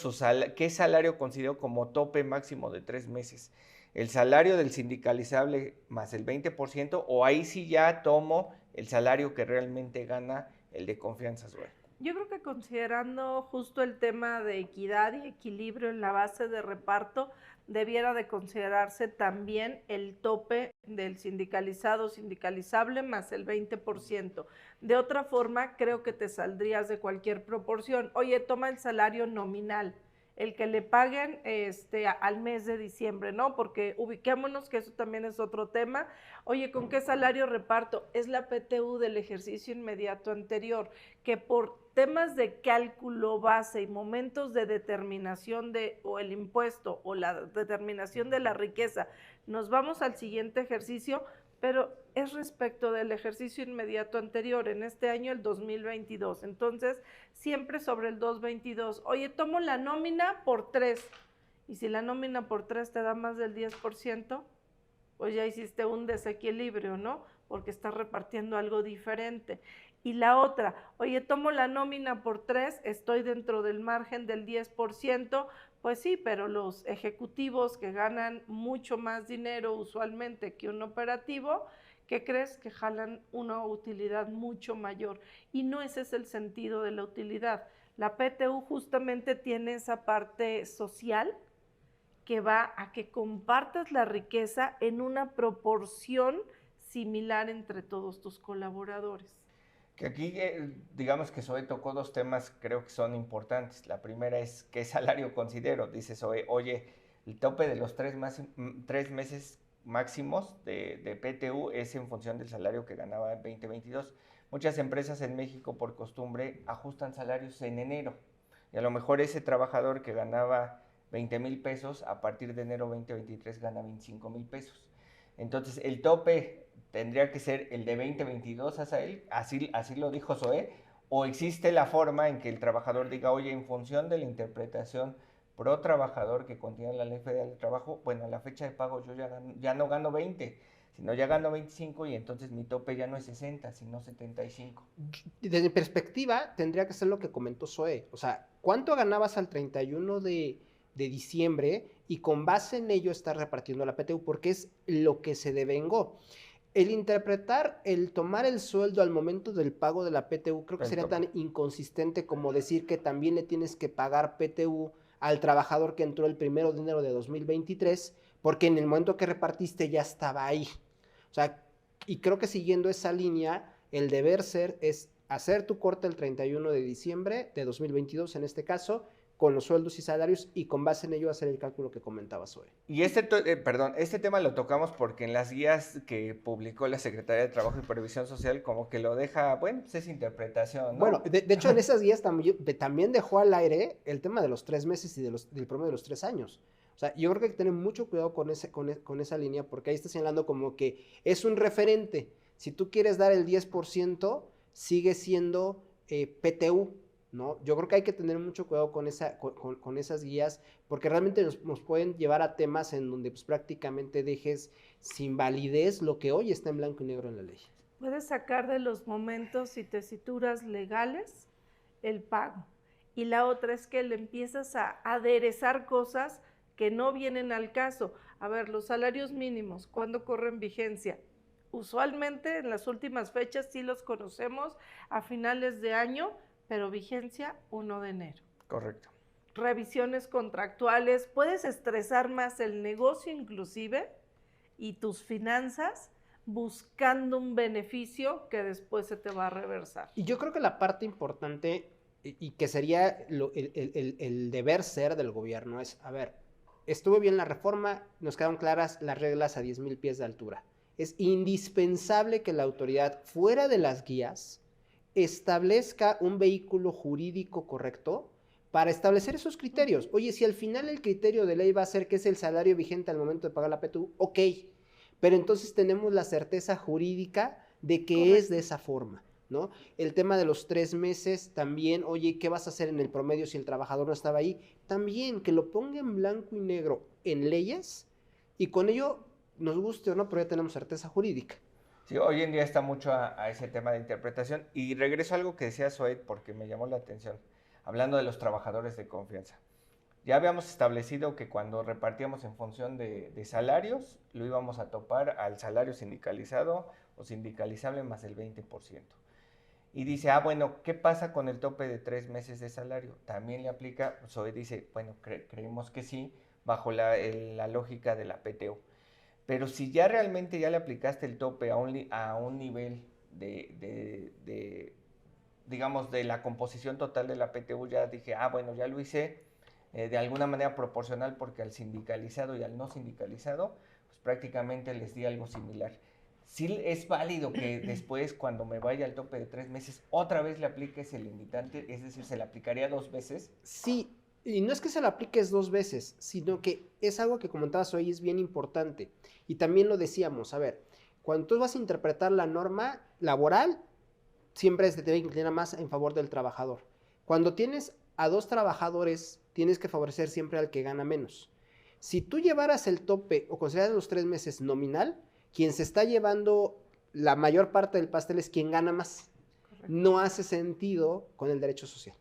qué salario considero como tope máximo de 3 meses. El salario del sindicalizable más el 20% o ahí sí ya tomo el salario que realmente gana el de confianza. Yo creo que considerando justo el tema de equidad y equilibrio en la base de reparto, debiera de considerarse también el tope del sindicalizado o sindicalizable más el 20%. De otra forma, creo que te saldrías de cualquier proporción. Oye, toma el salario nominal, el que le paguen al mes de diciembre, ¿no? Porque ubiquémonos que eso también es otro tema. Oye, ¿con qué salario reparto? Es la PTU del ejercicio inmediato anterior, que por temas de cálculo base y momentos de determinación o el impuesto o la determinación de la riqueza, nos vamos al siguiente ejercicio, pero es respecto del ejercicio inmediato anterior, en este año el 2022. Entonces, siempre sobre el 222. Oye, tomo la nómina por 3. Y si la nómina por 3 te da más del 10%, pues ya hiciste un desequilibrio, ¿no? Porque estás repartiendo algo diferente. Y la otra, oye, tomo la nómina por 3, estoy dentro del margen del 10%, pues sí, pero los ejecutivos que ganan mucho más dinero usualmente que un operativo, ¿qué crees? Que jalan una utilidad mucho mayor. Y no ese es el sentido de la utilidad. La PTU justamente tiene esa parte social que va a que compartas la riqueza en una proporción similar entre todos tus colaboradores. Que aquí, digamos que Zoe tocó dos temas, creo que son importantes. La primera es qué salario considero. Dice Zoe, oye, el tope de los 3 meses máximos de PTU es en función del salario que ganaba en 2022. Muchas empresas en México, por costumbre, ajustan salarios en enero. Y a lo mejor ese trabajador que ganaba 20,000 pesos, a partir de enero 2023 gana 25,000 pesos. Entonces, el tope tendría que ser el de 2022, Asael, así lo dijo Zoé, o existe la forma en que el trabajador diga, oye, en función de la interpretación pro trabajador que contiene la Ley Federal del Trabajo, bueno, a la fecha de pago yo ya no gano 20, sino ya gano 25 y entonces mi tope ya no es 60, sino 75. Desde mi perspectiva, tendría que ser lo que comentó Zoe. O sea, ¿cuánto ganabas al 31 de diciembre? Y con base en ello estar repartiendo la PTU, porque es lo que se devengó. El interpretar, el tomar el sueldo al momento del pago de la PTU, creo que sería tan inconsistente como decir que también le tienes que pagar PTU al trabajador que entró el 1 de enero de 2023, porque en el momento que repartiste ya estaba ahí. O sea, y creo que siguiendo esa línea, el deber ser es hacer tu corte el 31 de diciembre de 2022, en este caso, con los sueldos y salarios, y con base en ello hacer el cálculo que comentabas hoy. Y este tema lo tocamos porque en las guías que publicó la Secretaría de Trabajo y Previsión Social como que lo deja, bueno, pues es interpretación, ¿no? Bueno, de hecho en esas guías también dejó al aire el tema de los 3 meses y del promedio de los 3 años. O sea, yo creo que hay que tener mucho cuidado con esa línea, porque ahí está señalando como que es un referente. Si tú quieres dar el 10%, sigue siendo PTU, ¿no? Yo creo que hay que tener mucho cuidado con esas guías, porque realmente nos pueden llevar a temas en donde pues, prácticamente dejes sin validez lo que hoy está en blanco y negro en la ley. Puedes sacar de los momentos y tesituras legales el pago. Y la otra es que le empiezas a aderezar cosas que no vienen al caso. A ver, los salarios mínimos, ¿cuándo corren vigencia? Usualmente en las últimas fechas sí los conocemos a finales de año, pero vigencia 1 de enero. Correcto. Revisiones contractuales, puedes estresar más el negocio inclusive y tus finanzas buscando un beneficio que después se te va a reversar. Y yo creo que la parte importante y que sería el deber ser del gobierno es, a ver, estuvo bien la reforma, nos quedaron claras las reglas a 10,000 pies de altura. Es indispensable que la autoridad, fuera de las guías, establezca un vehículo jurídico correcto para establecer esos criterios. Oye, si al final el criterio de ley va a ser que es el salario vigente al momento de pagar la PTU, ok, pero entonces tenemos la certeza jurídica de que correcto. Es de esa forma, ¿no? El tema de los 3 meses también, oye, ¿qué vas a hacer en el promedio si el trabajador no estaba ahí? También que lo ponga en blanco y negro en leyes y con ello, nos guste o no, pero ya tenemos certeza jurídica. Sí, hoy en día está mucho a ese tema de interpretación y regreso a algo que decía Zoe porque me llamó la atención, hablando de los trabajadores de confianza. Ya habíamos establecido que cuando repartíamos en función de salarios, lo íbamos a topar al salario sindicalizado o sindicalizable más el 20%. Y dice, bueno, ¿qué pasa con el tope de 3 meses de salario? También le aplica, Zoe dice, bueno, creemos que sí, bajo la lógica de la PTU. Pero si ya realmente ya le aplicaste el tope a un nivel digamos, de la composición total de la PTU, ya dije, bueno, ya lo hice de alguna manera proporcional porque al sindicalizado y al no sindicalizado, pues prácticamente les di algo similar. Sí es válido que después, cuando me vaya al tope de 3 meses, otra vez le apliques el limitante, es decir, ¿se le aplicaría 2 veces? Sí, y no es que se lo apliques 2 veces, sino que es algo que comentabas hoy, es bien importante. Y también lo decíamos, a ver, cuando tú vas a interpretar la norma laboral, siempre se debe inclinar más en favor del trabajador. Cuando tienes a 2 trabajadores, tienes que favorecer siempre al que gana menos. Si tú llevaras el tope o consideraras los 3 meses nominal, quien se está llevando la mayor parte del pastel es quien gana más. Correcto. No hace sentido con el derecho social.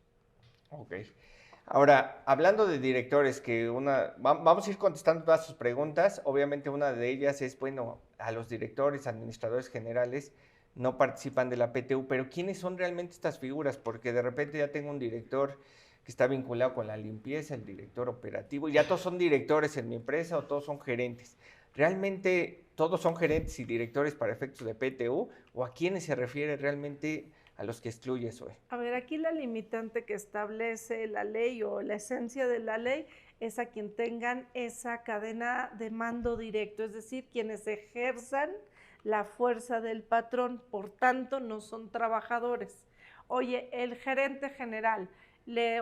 Ok. Ahora, hablando de directores, vamos a ir contestando todas sus preguntas. Obviamente una de ellas es, bueno, a los directores, administradores generales, no participan de la PTU, pero ¿quiénes son realmente estas figuras? Porque de repente ya tengo un director que está vinculado con la limpieza, el director operativo, y ya todos son directores en mi empresa o todos son gerentes. ¿Realmente todos son gerentes y directores para efectos de PTU? ¿O a quiénes se refiere realmente a los que excluyes hoy? A ver, aquí la limitante que establece la ley o la esencia de la ley es a quien tengan esa cadena de mando directo, es decir, quienes ejerzan la fuerza del patrón, por tanto no son trabajadores. Oye, el gerente general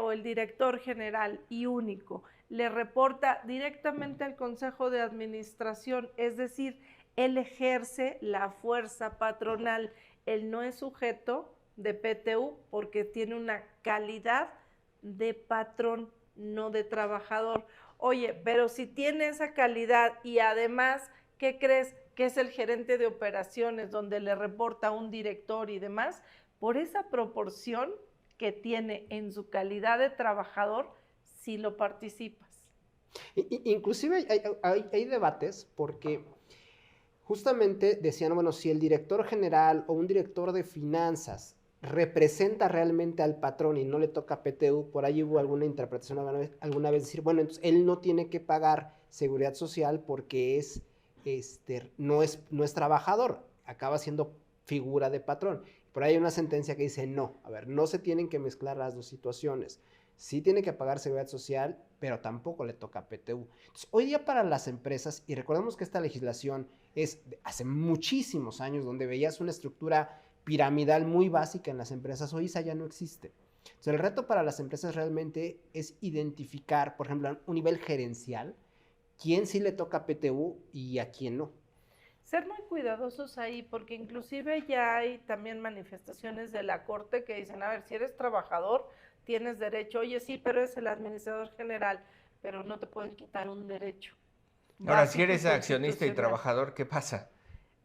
o el director general y único le reporta directamente al Consejo de Administración, es decir, él ejerce la fuerza patronal, él no es sujeto de PTU porque tiene una calidad de patrón, no de trabajador. Oye, pero si tiene esa calidad y además, ¿qué crees? Que es el gerente de operaciones donde le reporta a un director y demás, por esa proporción que tiene en su calidad de trabajador, sí lo participas. Inclusive hay debates porque justamente decían, bueno, si el director general o un director de finanzas representa realmente al patrón y no le toca PTU, por ahí hubo alguna interpretación alguna vez decir, bueno, entonces él no tiene que pagar seguridad social porque no es trabajador, acaba siendo figura de patrón. Por ahí hay una sentencia que dice, no, a ver, no se tienen que mezclar las dos situaciones. Sí tiene que pagar seguridad social, pero tampoco le toca PTU. Entonces, hoy día para las empresas, y recordemos que esta legislación es de hace muchísimos años, donde veías una estructura piramidal muy básica en las empresas, hoy esa ya no existe. Entonces, el reto para las empresas realmente es identificar, por ejemplo, a un nivel gerencial, quién sí le toca PTU y a quién no. Ser muy cuidadosos ahí, porque inclusive ya hay también manifestaciones de la Corte que dicen, a ver, si eres trabajador, tienes derecho, oye, sí, pero eres el administrador general, pero no te pueden quitar un derecho. Ahora, si eres accionista y trabajador, ¿qué pasa?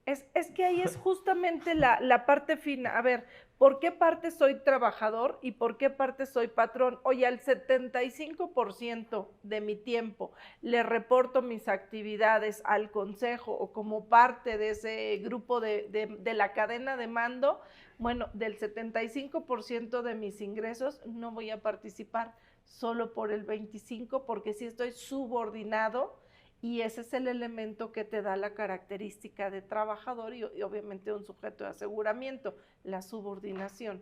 Es que ahí es justamente la parte fina. A ver, ¿por qué parte soy trabajador y por qué parte soy patrón? Oye, al 75% de mi tiempo le reporto mis actividades al consejo o como parte de ese grupo de la cadena de mando. Bueno, del 75% de mis ingresos no voy a participar, solo por el 25%, porque sí estoy subordinado. Y ese es el elemento que te da la característica de trabajador y obviamente un sujeto de aseguramiento, la subordinación.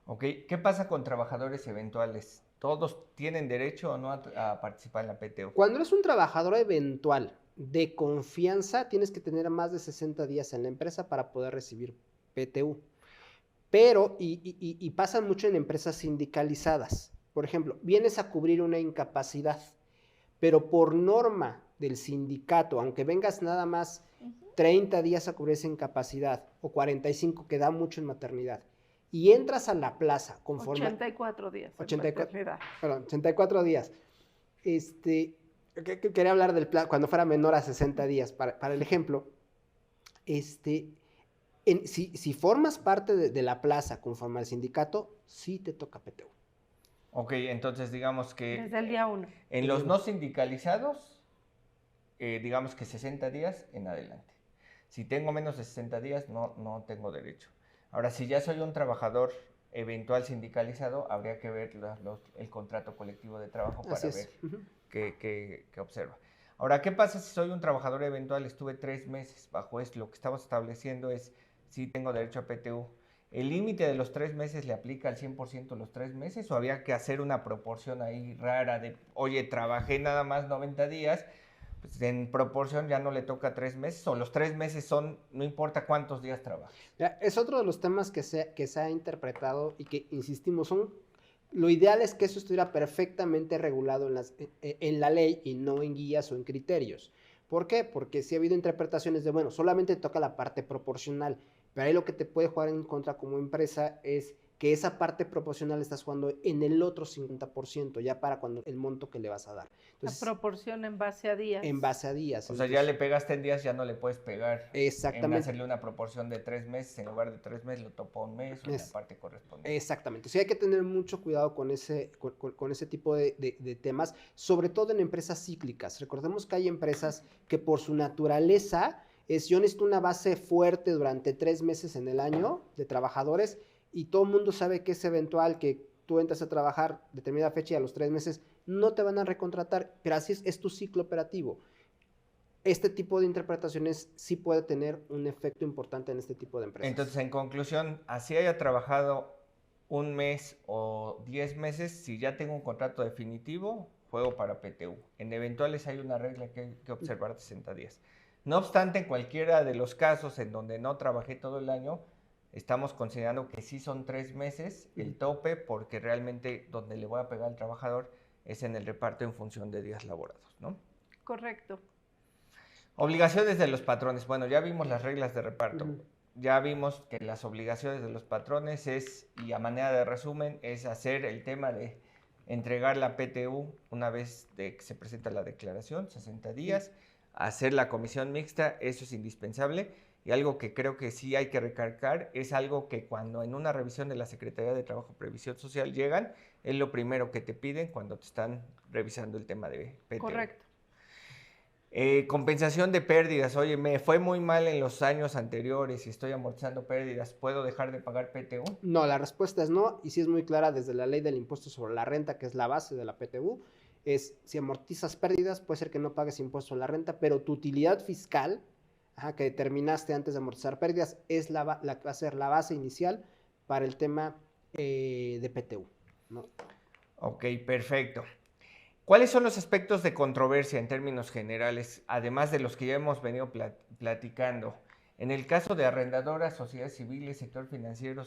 Ok, ¿qué pasa con trabajadores eventuales? ¿Todos tienen derecho o no a participar en la PTU? Cuando eres un trabajador eventual de confianza, tienes que tener más de 60 días en la empresa para poder recibir PTU. Pero, y pasan mucho en empresas sindicalizadas. Por ejemplo, vienes a cubrir una incapacidad, pero por norma del sindicato, aunque vengas nada más 30 días a cubrir esa incapacidad, o 45, que da mucho en maternidad, y entras a la plaza conforme... 84 días 84 días. Quería hablar del plan cuando fuera menor a 60 días, para el ejemplo. Si formas parte de la plaza conforme al sindicato, sí te toca PTU. Ok, entonces digamos que... Desde el día 1. En los no sindicalizados, digamos que 60 días en adelante. Si tengo menos de 60 días, no tengo derecho. Ahora, si ya soy un trabajador eventual sindicalizado, habría que ver el contrato colectivo de trabajo para ver qué observa. Ahora, ¿qué pasa si soy un trabajador eventual? Estuve 3 meses bajo esto. Lo que estamos estableciendo es si tengo derecho a PTU. ¿El límite de los 3 meses le aplica al 100% los 3 meses? ¿O habría que hacer una proporción ahí rara de, oye, trabajé nada más 90 días, pues en proporción ya no le toca 3 meses? ¿O los 3 meses son, no importa cuántos días trabajes? Es otro de los temas que se ha interpretado y que, insistimos, lo ideal es que eso estuviera perfectamente regulado en la ley y no en guías o en criterios. ¿Por qué? Porque sí ha habido interpretaciones de, bueno, solamente toca la parte proporcional. Pero ahí lo que te puede jugar en contra como empresa es que esa parte proporcional estás jugando en el otro 50%, ya para cuando el monto que le vas a dar. Entonces, la proporción en base a días. En base a días. O sea, ya le pegaste en días, ya no le puedes pegar. Exactamente. En hacerle una proporción de 3 meses, en lugar de 3 meses lo topa un mes o en la parte correspondiente. Exactamente. Sí, hay que tener mucho cuidado con ese tipo de temas, sobre todo en empresas cíclicas. Recordemos que hay empresas que por su naturaleza Yo necesito una base fuerte durante 3 meses en el año de trabajadores y todo el mundo sabe que es eventual que tú entras a trabajar determinada fecha y a los 3 meses no te van a recontratar, pero así es tu ciclo operativo. Este tipo de interpretaciones sí puede tener un efecto importante en este tipo de empresas. Entonces, en conclusión, así haya trabajado un mes o 10 meses, si ya tengo un contrato definitivo, juego para PTU. En eventuales hay una regla que hay que observar de 60 días. No obstante, en cualquiera de los casos en donde no trabajé todo el año, estamos considerando que sí son 3 meses el tope, porque realmente donde le voy a pegar al trabajador es en el reparto en función de días laborados, ¿no? Correcto. Obligaciones de los patrones. Bueno, ya vimos las reglas de reparto. Ya vimos que las obligaciones de los patrones es, y a manera de resumen, es hacer el tema de entregar la PTU una vez de que se presenta la declaración, 60 días, hacer la comisión mixta, eso es indispensable. Y algo que creo que sí hay que recalcar es algo que cuando en una revisión de la Secretaría de Trabajo y Previsión Social llegan, es lo primero que te piden cuando te están revisando el tema de PTU. Correcto. Compensación de pérdidas. Oye, me fue muy mal en los años anteriores y estoy amortizando pérdidas. ¿Puedo dejar de pagar PTU? No, la respuesta es no, y sí es muy clara desde la ley del impuesto sobre la renta, que es la base de la PTU, es si amortizas pérdidas, puede ser que no pagues impuesto a la renta, pero tu utilidad fiscal, que determinaste antes de amortizar pérdidas, es va a ser la base inicial para el tema de PTU, ¿no? Ok, perfecto. ¿Cuáles son los aspectos de controversia en términos generales, además de los que ya hemos venido platicando? En el caso de arrendadoras, sociedades civiles, sector financiero,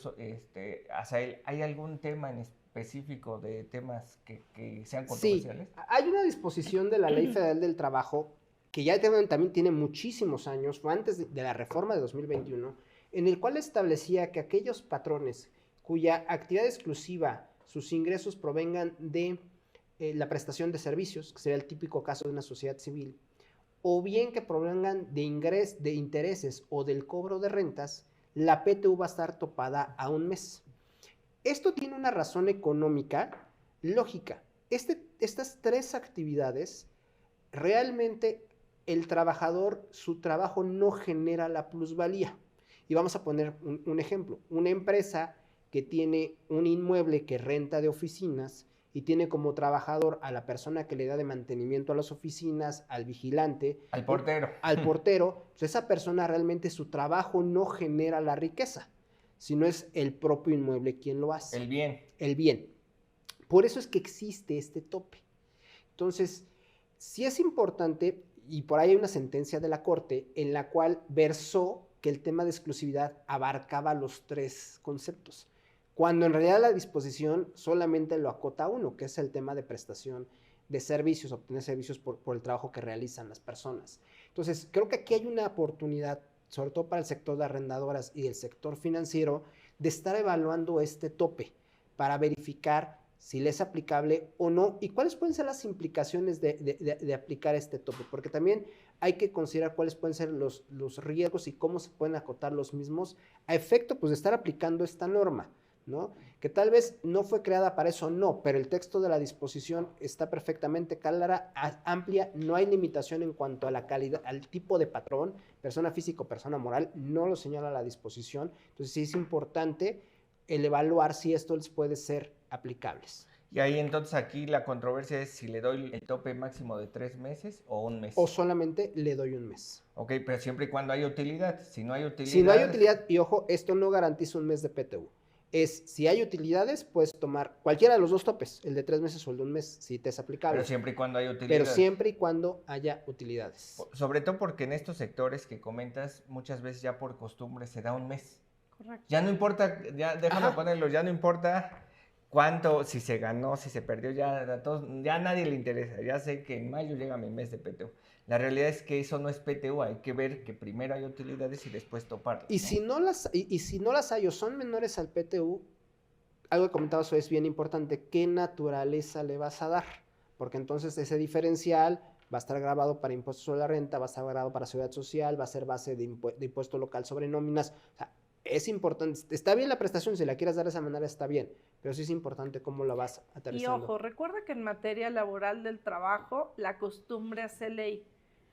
Asael, ¿hay algún tema en específico de temas que sean controversiales? Sí, hay una disposición de la Ley Federal del Trabajo que ya también tiene muchísimos años, fue antes de la reforma de 2021, en el cual establecía que aquellos patrones cuya actividad exclusiva, sus ingresos provengan de la prestación de servicios, que sería el típico caso de una sociedad civil, o bien que provengan de intereses o del cobro de rentas, la PTU va a estar topada a un mes. Esto tiene una razón económica lógica. Estas 3 actividades, realmente el trabajador, su trabajo no genera la plusvalía. Y vamos a poner un ejemplo. Una empresa que tiene un inmueble que renta de oficinas y tiene como trabajador a la persona que le da de mantenimiento a las oficinas, al vigilante. Al portero. Al portero, pues esa persona realmente su trabajo no genera la riqueza, sino es el propio inmueble quien lo hace. El bien. El bien. Por eso es que existe este tope. Entonces, sí es importante, y por ahí hay una sentencia de la Corte en la cual versó que el tema de exclusividad abarcaba los 3 conceptos, cuando en realidad la disposición solamente lo acota a uno, que es el tema de prestación de servicios, obtener servicios por el trabajo que realizan las personas. Entonces, creo que aquí hay una oportunidad, sobre todo para el sector de arrendadoras y el sector financiero, de estar evaluando este tope para verificar si le es aplicable o no y cuáles pueden ser las implicaciones de aplicar este tope, porque también hay que considerar cuáles pueden ser los riesgos y cómo se pueden acotar los mismos a efecto pues, de estar aplicando esta norma, ¿no? Que tal vez no fue creada para eso, no, pero el texto de la disposición está perfectamente clara, amplia, no hay limitación en cuanto a la calidad, al tipo de patrón, persona física o persona moral, no lo señala la disposición, entonces sí es importante el evaluar si esto les puede ser aplicables. Y ahí entonces aquí la controversia es si le doy el tope máximo de 3 meses o un mes. O solamente le doy un mes. Ok, pero siempre y cuando hay utilidad. Si no hay utilidad... Si no hay utilidad, y ojo, esto no garantiza un mes de PTU. Si hay utilidades, puedes tomar cualquiera de los 2 topes, el de 3 meses o el de un mes, si te es aplicable. Pero siempre y cuando haya utilidades. Pero siempre y cuando haya utilidades. Sobre todo porque en estos sectores que comentas, muchas veces ya por costumbre se da un mes. Correcto. Ya no importa, ya déjame ponerlo, ya no importa cuánto, si se ganó, si se perdió, ya a nadie le interesa. Ya sé que en mayo llega mi mes de PTU. La realidad es que eso no es PTU, hay que ver que primero hay utilidades y después toparlas. Y si no las hay o son menores al PTU, algo que comentabas hoy es bien importante, ¿qué naturaleza le vas a dar? Porque entonces ese diferencial va a estar grabado para impuestos sobre la renta, va a estar grabado para seguridad social, va a ser base de impuesto local sobre nóminas. O sea, es importante, está bien la prestación, si la quieres dar de esa manera está bien, pero sí es importante cómo la vas aterrizando. Y ojo, recuerda que en materia laboral del trabajo, la costumbre hace ley.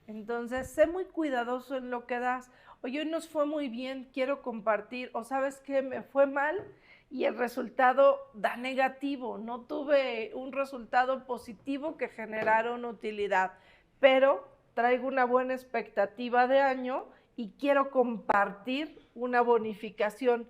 Entonces, sé muy cuidadoso en lo que das. Oye, hoy nos fue muy bien, quiero compartir, o sabes qué, me fue mal y el resultado da negativo, no tuve un resultado positivo que generaron utilidad, pero traigo una buena expectativa de año y quiero compartir una bonificación.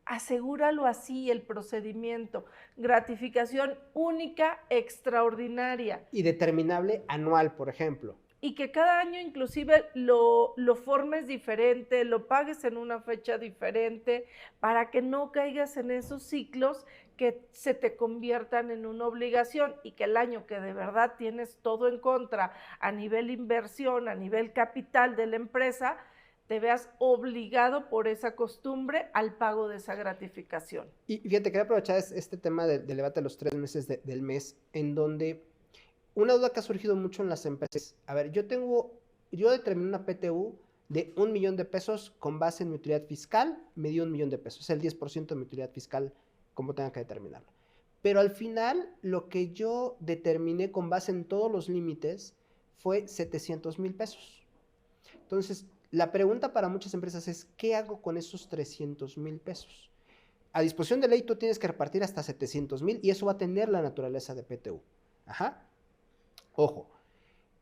Asegúralo así el procedimiento. Gratificación única, extraordinaria. Y determinable anual, por ejemplo. Y que cada año inclusive lo formes diferente, lo pagues en una fecha diferente, para que no caigas en esos ciclos que se te conviertan en una obligación y que el año que de verdad tienes todo en contra a nivel inversión, a nivel capital de la empresa, te veas obligado por esa costumbre al pago de esa gratificación. Y fíjate, quería aprovechar este tema del debate de los 3 meses del mes, en donde una duda que ha surgido mucho en las empresas. A ver, yo determiné una PTU de 1 millón de pesos con base en mi utilidad fiscal, me dio 1 millón de pesos, es el 10% de mi utilidad fiscal, como tenga que determinarlo. Pero al final, lo que yo determiné con base en todos los límites fue 700,000 pesos. Entonces, la pregunta para muchas empresas es, ¿qué hago con esos 300,000 pesos? A disposición de ley, tú tienes que repartir hasta 700,000 y eso va a tener la naturaleza de PTU. Ajá. Ojo,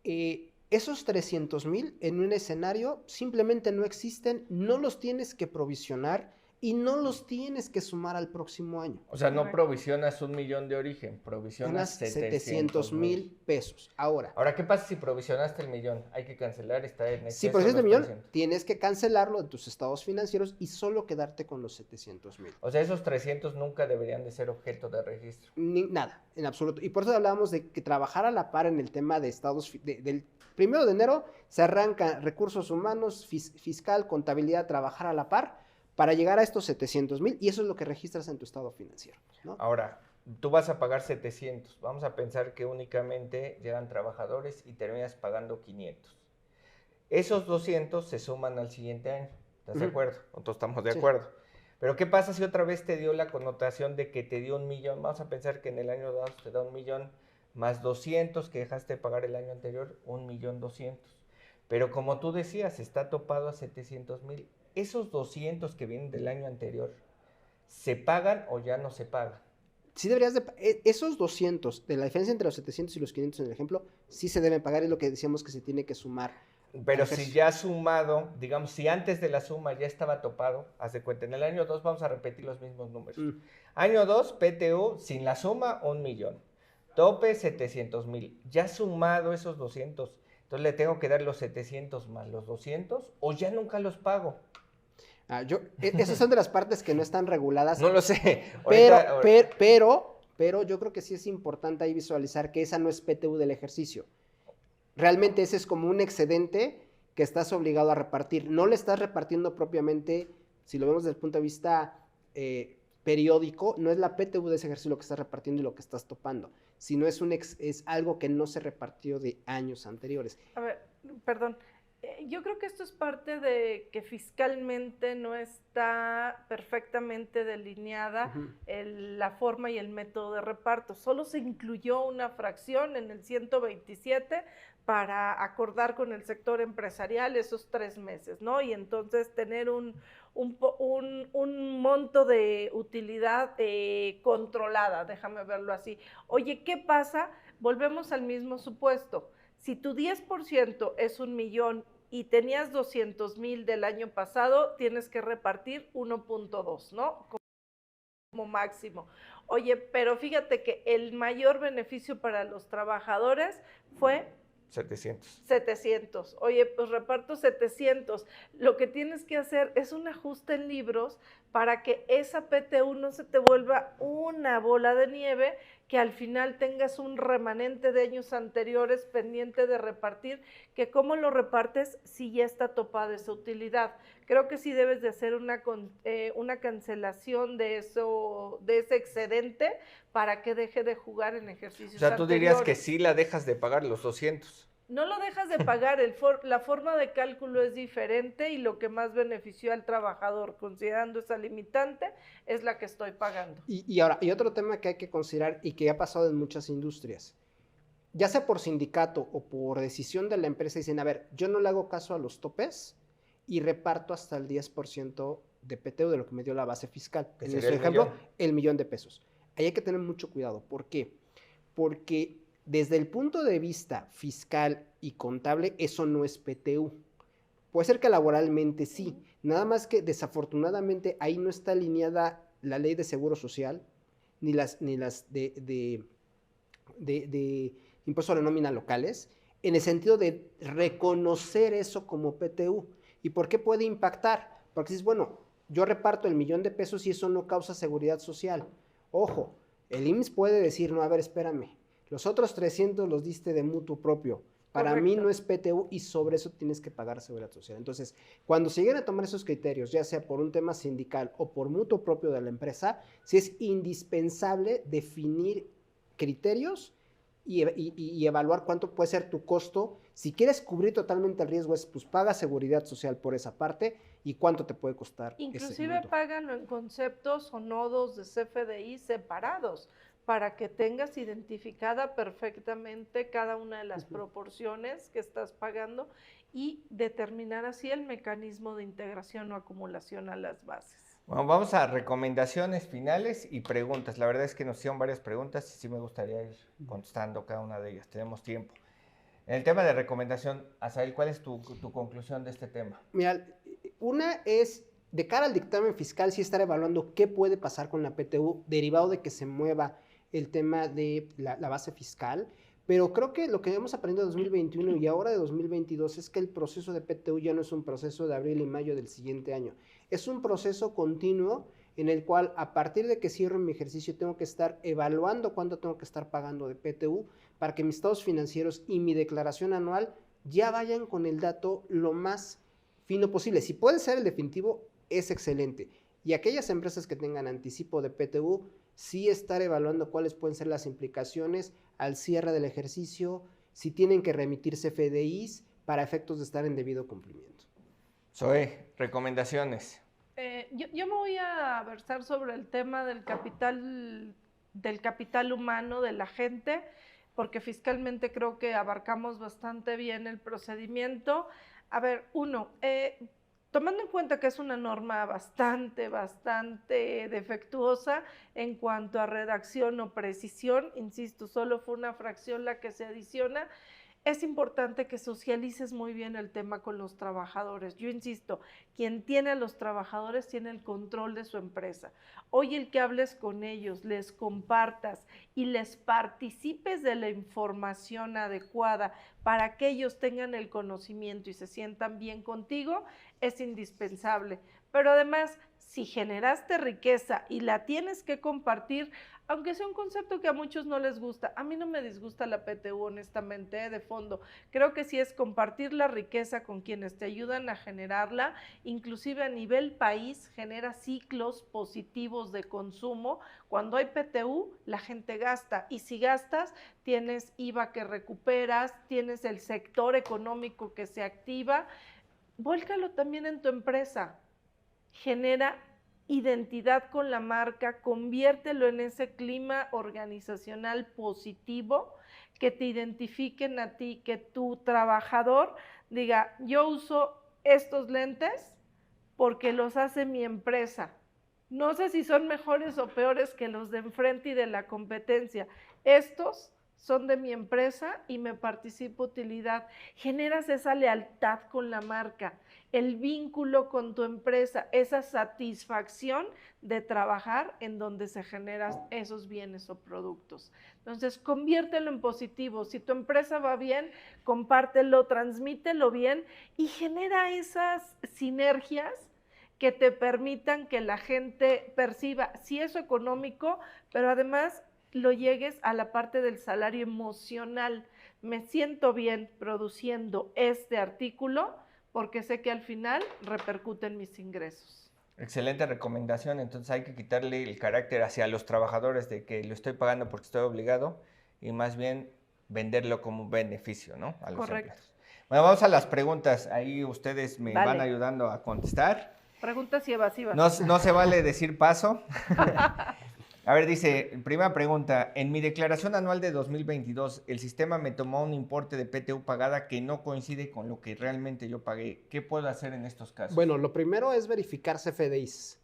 esos 300,000 en un escenario simplemente no existen, no los tienes que provisionar y no los tienes que sumar al próximo año. O sea, no provisionas 1 millón de origen, provisionas 700,000 pesos. Ahora, ¿qué pasa si provisionaste el millón? Hay que cancelar, está en exceso. si provisionaste el millón, tienes que cancelarlo de tus estados financieros y solo quedarte con los 700,000. O sea, esos 300 nunca deberían de ser objeto de registro. Nada, en absoluto. Y por eso hablábamos de que trabajar a la par en el tema de estados, del 1 de enero se arranca recursos humanos, fiscal, contabilidad, trabajar a la par para llegar a estos 700,000 y eso es lo que registras en tu estado financiero, ¿no? Ahora, tú vas a pagar 700, vamos a pensar que únicamente llegan trabajadores y terminas pagando 500. Esos 200 se suman al siguiente año, ¿estás de acuerdo? Nosotros estamos de acuerdo. Pero ¿qué pasa si otra vez te dio la connotación de que te dio 1 millón? Vamos a pensar que en el año 2 te da 1 millón más 200 que dejaste de pagar el año anterior, 1,200,000. Pero como tú decías, está topado a 700,000. Esos 200 que vienen del año anterior, ¿se pagan o ya no se pagan? Sí deberías esos 200, de la diferencia entre los 700 y los 500 en el ejemplo, sí se deben pagar, es lo que decíamos que se tiene que sumar. Pero si ya sumado, digamos, si antes de la suma ya estaba topado, haz de cuenta, en el año 2 vamos a repetir los mismos números. Año 2, PTU, sin la suma, 1 millón. Tope, 700,000. Ya sumado esos 200, entonces le tengo que dar los 700 más los 200 o ya nunca los pago. Esas son de las partes que no están reguladas. No lo sé. Pero yo creo que sí es importante ahí visualizar que esa no es PTU del ejercicio. Realmente ese es como un excedente que estás obligado a repartir. No le estás repartiendo propiamente, si lo vemos desde el punto de vista periódico, no es la PTU de ese ejercicio lo que estás repartiendo y lo que estás topando, sino es algo que no se repartió de años anteriores. A ver, perdón. Yo creo que esto es parte de que fiscalmente no está perfectamente delineada la forma y el método de reparto. Solo se incluyó una fracción en el 127 para acordar con el sector empresarial esos 3 meses, ¿no? Y entonces tener un monto de utilidad controlada, déjame verlo así. Oye, ¿qué pasa? Volvemos al mismo supuesto. Si tu 10% es 1 millón y tenías 200,000 del año pasado, tienes que repartir 1.2, ¿no? Como máximo. Oye, pero fíjate que el mayor beneficio para los trabajadores fue 700. Oye, pues reparto 700. Lo que tienes que hacer es un ajuste en libros para que esa PTU no se te vuelva una bola de nieve, que al final tengas un remanente de años anteriores pendiente de repartir, que cómo lo repartes si ya está topada esa utilidad. Creo que sí debes de hacer una cancelación de ese excedente para que deje de jugar en ejercicios anteriores. O sea, tú dirías que sí la dejas de pagar los 200. No lo dejas de pagar, la forma de cálculo es diferente y lo que más benefició al trabajador, considerando esa limitante, es la que estoy pagando. Y ahora, y otro tema que hay que considerar y que ha pasado en muchas industrias. ya sea por sindicato o por decisión de la empresa, dicen, a ver, yo no le hago caso a los topes y reparto hasta el 10% de PTU de lo que me dio la base fiscal. Que En sería nuestro el ejemplo, millón. el $1,000,000. Ahí hay que tener mucho cuidado. ¿Por qué? Porque desde el punto de vista fiscal y contable, eso no es PTU. Puede ser que laboralmente sí, nada más que desafortunadamente ahí no está alineada la ley de seguro social, ni las de impuesto a la nómina locales, en el sentido de reconocer eso como PTU. ¿Y por qué puede impactar? Porque dices, bueno, yo reparto el $1,000,000 y eso no causa seguridad social. Ojo, el IMSS puede decir, no, a ver, espérame, los otros 300 los diste de mutuo propio. Para mí Correcto. no es PTU y sobre eso tienes que pagar seguridad social. Entonces, cuando se lleguen a tomar esos criterios, ya sea por un tema sindical o por mutuo propio de la empresa, sí es indispensable definir criterios y evaluar cuánto puede ser tu costo. Si quieres cubrir totalmente el riesgo, pues paga seguridad social por esa parte y cuánto te puede costar ese Inclusive monto. páganlo en conceptos o nodos de CFDI separados para que tengas identificada perfectamente cada una de las proporciones que estás pagando y determinar así el mecanismo de integración o acumulación a las bases. Bueno, vamos a recomendaciones finales y preguntas. La verdad es que nos hicieron varias preguntas y sí me gustaría ir contestando cada una de ellas. Tenemos tiempo. En el tema de recomendación, Asael, ¿cuál es tu conclusión de este tema? Mira, una es, de cara al dictamen fiscal, sí estar evaluando qué puede pasar con la PTU, derivado de que se mueva el tema de la base fiscal, pero creo que lo que hemos aprendido de 2021 y ahora de 2022 es que el proceso de PTU ya no es un proceso de abril y mayo del siguiente año, es un proceso continuo en el cual a partir de que cierro mi ejercicio tengo que estar evaluando cuánto tengo que estar pagando de PTU para que mis estados financieros y mi declaración anual ya vayan con el dato lo más fino posible. Si puede ser el definitivo, es excelente. Y aquellas empresas que tengan anticipo de PTU, sí estar evaluando cuáles pueden ser las implicaciones al cierre del ejercicio, si tienen que remitir CFDIs para efectos de estar en debido cumplimiento. Zoe, recomendaciones. Yo me voy a versar sobre el tema del capital humano de la gente, porque fiscalmente creo que abarcamos bastante bien el procedimiento. A ver, tomando en cuenta que es una norma bastante defectuosa en cuanto a redacción o precisión, insisto, solo fue una fracción la que se adiciona, es importante que socialices muy bien el tema con los trabajadores. Yo insisto, quien tiene a los trabajadores tiene el control de su empresa. Hoy el que hables con ellos, les compartas y les participes de la información adecuada para que ellos tengan el conocimiento y se sientan bien contigo, es indispensable. Pero además, si generaste riqueza y la tienes que compartir, aunque sea un concepto que a muchos no les gusta, a mí no me disgusta la PTU, honestamente, de fondo. Creo que sí es compartir la riqueza con quienes te ayudan a generarla, inclusive a nivel país, genera ciclos positivos de consumo. Cuando hay PTU, la gente gasta, y si gastas, tienes IVA que recuperas, tienes el sector económico que se activa. Vuélcalo también en tu empresa. Genera identidad con la marca, conviértelo en ese clima organizacional positivo, que te identifiquen a ti, que tu trabajador diga, yo uso estos lentes porque los hace mi empresa. No sé si son mejores o peores que los de enfrente y de la competencia. Estos son de mi empresa y me participa utilidad. Generas esa lealtad con la marca, el vínculo con tu empresa, esa satisfacción de trabajar en donde se generan esos bienes o productos. Entonces, conviértelo en positivo. Si tu empresa va bien, compártelo, transmítelo bien y genera esas sinergias que te permitan que la gente perciba, sí, eso económico, pero además lo llegues a la parte del salario emocional. Me siento bien produciendo este artículo porque sé que al final repercute en mis ingresos. Excelente recomendación. Entonces hay que quitarle el carácter hacia los trabajadores de que lo estoy pagando porque estoy obligado y más bien venderlo como un beneficio, ¿no? A los empleados. Bueno, vamos a las preguntas. Ahí ustedes me van ayudando a contestar. Preguntas y evasivas. No se vale decir paso. A ver, dice, primera pregunta, en mi declaración anual de 2022, el sistema me tomó un importe de PTU pagada que no coincide con lo que realmente yo pagué. ¿Qué puedo hacer en estos casos? Bueno, lo primero es verificar CFDIs.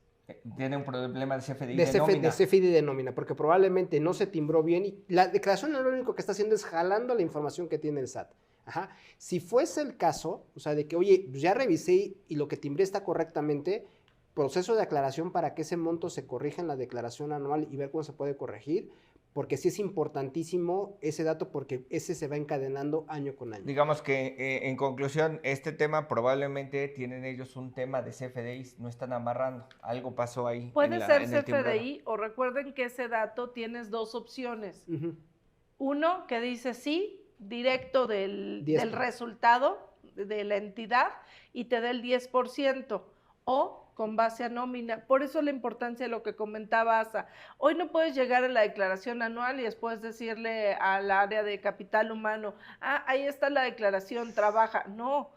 Tiene un problema de CFDI De, de nómina. de CFDI de nómina, porque probablemente no se timbró bien y la declaración lo único que está haciendo es jalando la información que tiene el SAT. Ajá. Si fuese el caso, o sea, de que, oye, pues ya revisé y lo que timbré está correctamente, proceso de aclaración para que ese monto se corrija en la declaración anual y ver cómo se puede corregir, porque sí es importantísimo ese dato porque ese se va encadenando año con año. Digamos que en conclusión, este tema probablemente tienen ellos un tema de CFDIs, no están amarrando, algo pasó ahí. Puede ser en el timbrado. CFDI o recuerden que ese dato tienes dos opciones. Ujú. Uno que dice sí, directo del 10%. resultado de la entidad y te da el 10%, o con base a nómina. Por eso la importancia de lo que comentaba Asa. Hoy no puedes llegar a la declaración anual y después decirle al área de capital humano, ahí está la declaración, trabaja. No,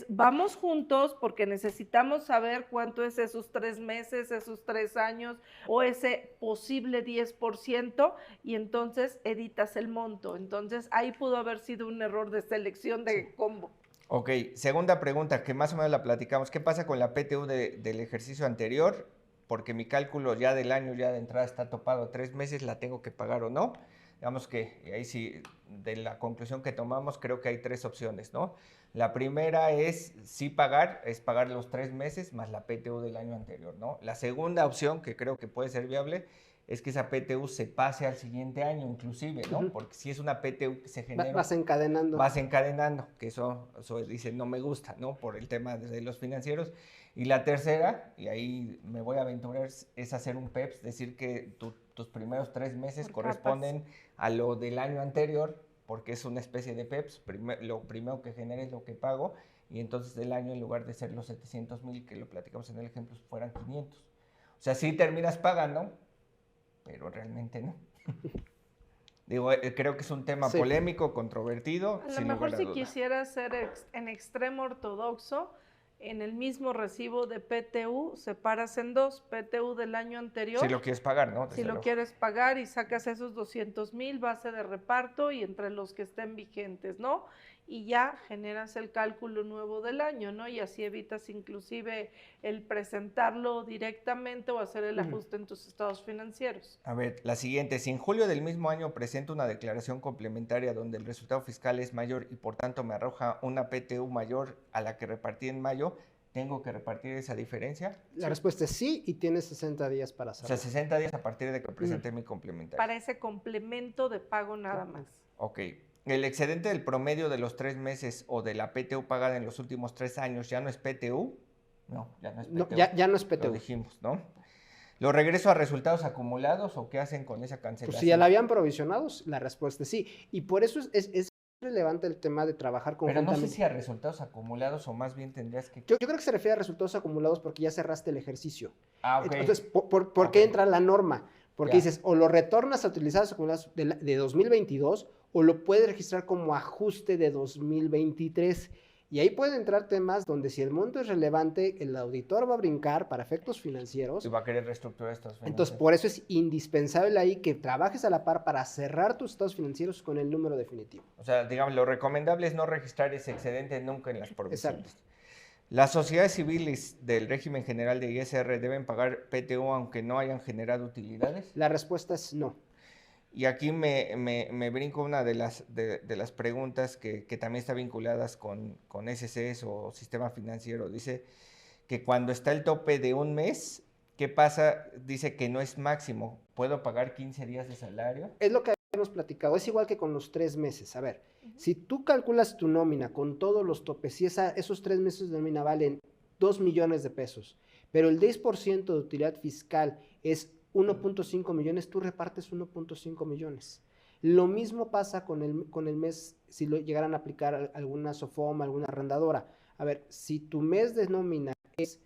vamos juntos porque necesitamos saber cuánto es esos 3 meses, esos 3 años o ese posible 10% y entonces editas el monto. Entonces ahí pudo haber sido un error de selección de combo. Ok, segunda pregunta, que más o menos la platicamos. ¿Qué pasa con la PTU del ejercicio anterior? Porque mi cálculo ya del año, ya de entrada está topado 3 meses, ¿la tengo que pagar o no? Digamos que ahí sí, de la conclusión que tomamos, creo que hay 3 opciones, ¿no? La primera es sí pagar, es pagar los 3 meses más la PTU del año anterior, ¿no? La segunda opción, que creo que puede ser viable, es que esa PTU se pase al siguiente año inclusive, ¿no? Ujú. Porque si es una PTU que se genera... Vas encadenando. Vas encadenando, que eso dice no me gusta, ¿no? Por el tema de los financieros. Y la tercera, y ahí me voy a aventurar, es hacer un PEPS, decir que tus primeros 3 meses Por corresponden capas. a lo del año anterior, porque es una especie de PEPS, lo primero que genere es lo que pago, y entonces del año en lugar de ser los 700,000, que lo platicamos en el ejemplo, fueran 500. O sea, sí terminas pagando, pero realmente no. Digo, creo que es un tema polémico, controvertido. A lo mejor si quisiera ser en extremo ortodoxo, en el mismo recibo de PTU separas en 2, PTU del año anterior. Si lo quieres pagar, ¿no? Si lo quieres pagar y sacas esos 200,000, base de reparto y entre los que estén vigentes, ¿no? Y ya generas el cálculo nuevo del año, ¿no? Y así evitas inclusive el presentarlo directamente o hacer el ajuste en tus estados financieros. A ver, la siguiente. Si en julio del mismo año presento una declaración complementaria donde el resultado fiscal es mayor y por tanto me arroja una PTU mayor a la que repartí en mayo, ¿tengo que repartir esa diferencia? La respuesta es sí y tienes 60 días para hacerlo. O sea, 60 días a partir de que presenté mi complementaria. Para ese complemento de pago nada más. Ok. ¿El excedente del promedio de los 3 meses o de la PTU pagada en los últimos 3 años ya no es PTU? No, ya no es PTU. No, ya no es PTU. Lo dijimos, ¿no? ¿Lo regreso a resultados acumulados o qué hacen con esa cancelación? Pues si ya la habían provisionado, la respuesta es sí. Y por eso es relevante el tema de trabajar conjuntamente. Pero no sé si a resultados acumulados o más bien tendrías que... Yo creo que se refiere a resultados acumulados porque ya cerraste el ejercicio. Ah, ok. Entonces, ¿por qué entra la norma? Porque dices, o lo retornas a utilizados acumulados de 2022 o lo puedes registrar como ajuste de 2023. Y ahí pueden entrar temas donde si el monto es relevante, el auditor va a brincar para efectos financieros. Y va a querer reestructurar estos financieros. Entonces, por eso es indispensable ahí que trabajes a la par para cerrar tus estados financieros con el número definitivo. O sea, digamos, lo recomendable es no registrar ese excedente nunca en las provisiones. Exacto. ¿Las sociedades civiles del régimen general de ISR deben pagar PTU aunque no hayan generado utilidades? La respuesta es no. Y aquí me brinco una de las preguntas que también está vinculadas con SCs o sistema financiero. Dice que cuando está el tope de un mes, ¿qué pasa? Dice que no es máximo. ¿Puedo pagar 15 días de salario? Es lo que habíamos platicado. Es igual que con los 3 meses. A ver, si tú calculas tu nómina con todos los topes, si esos 3 meses de nómina valen 2 millones de pesos, pero el 10% de utilidad fiscal es 1.5 millones, tú repartes 1.5 millones. Lo mismo pasa con el mes, si lo llegaran a aplicar alguna SOFOM, alguna arrendadora. A ver, si tu mes de nómina es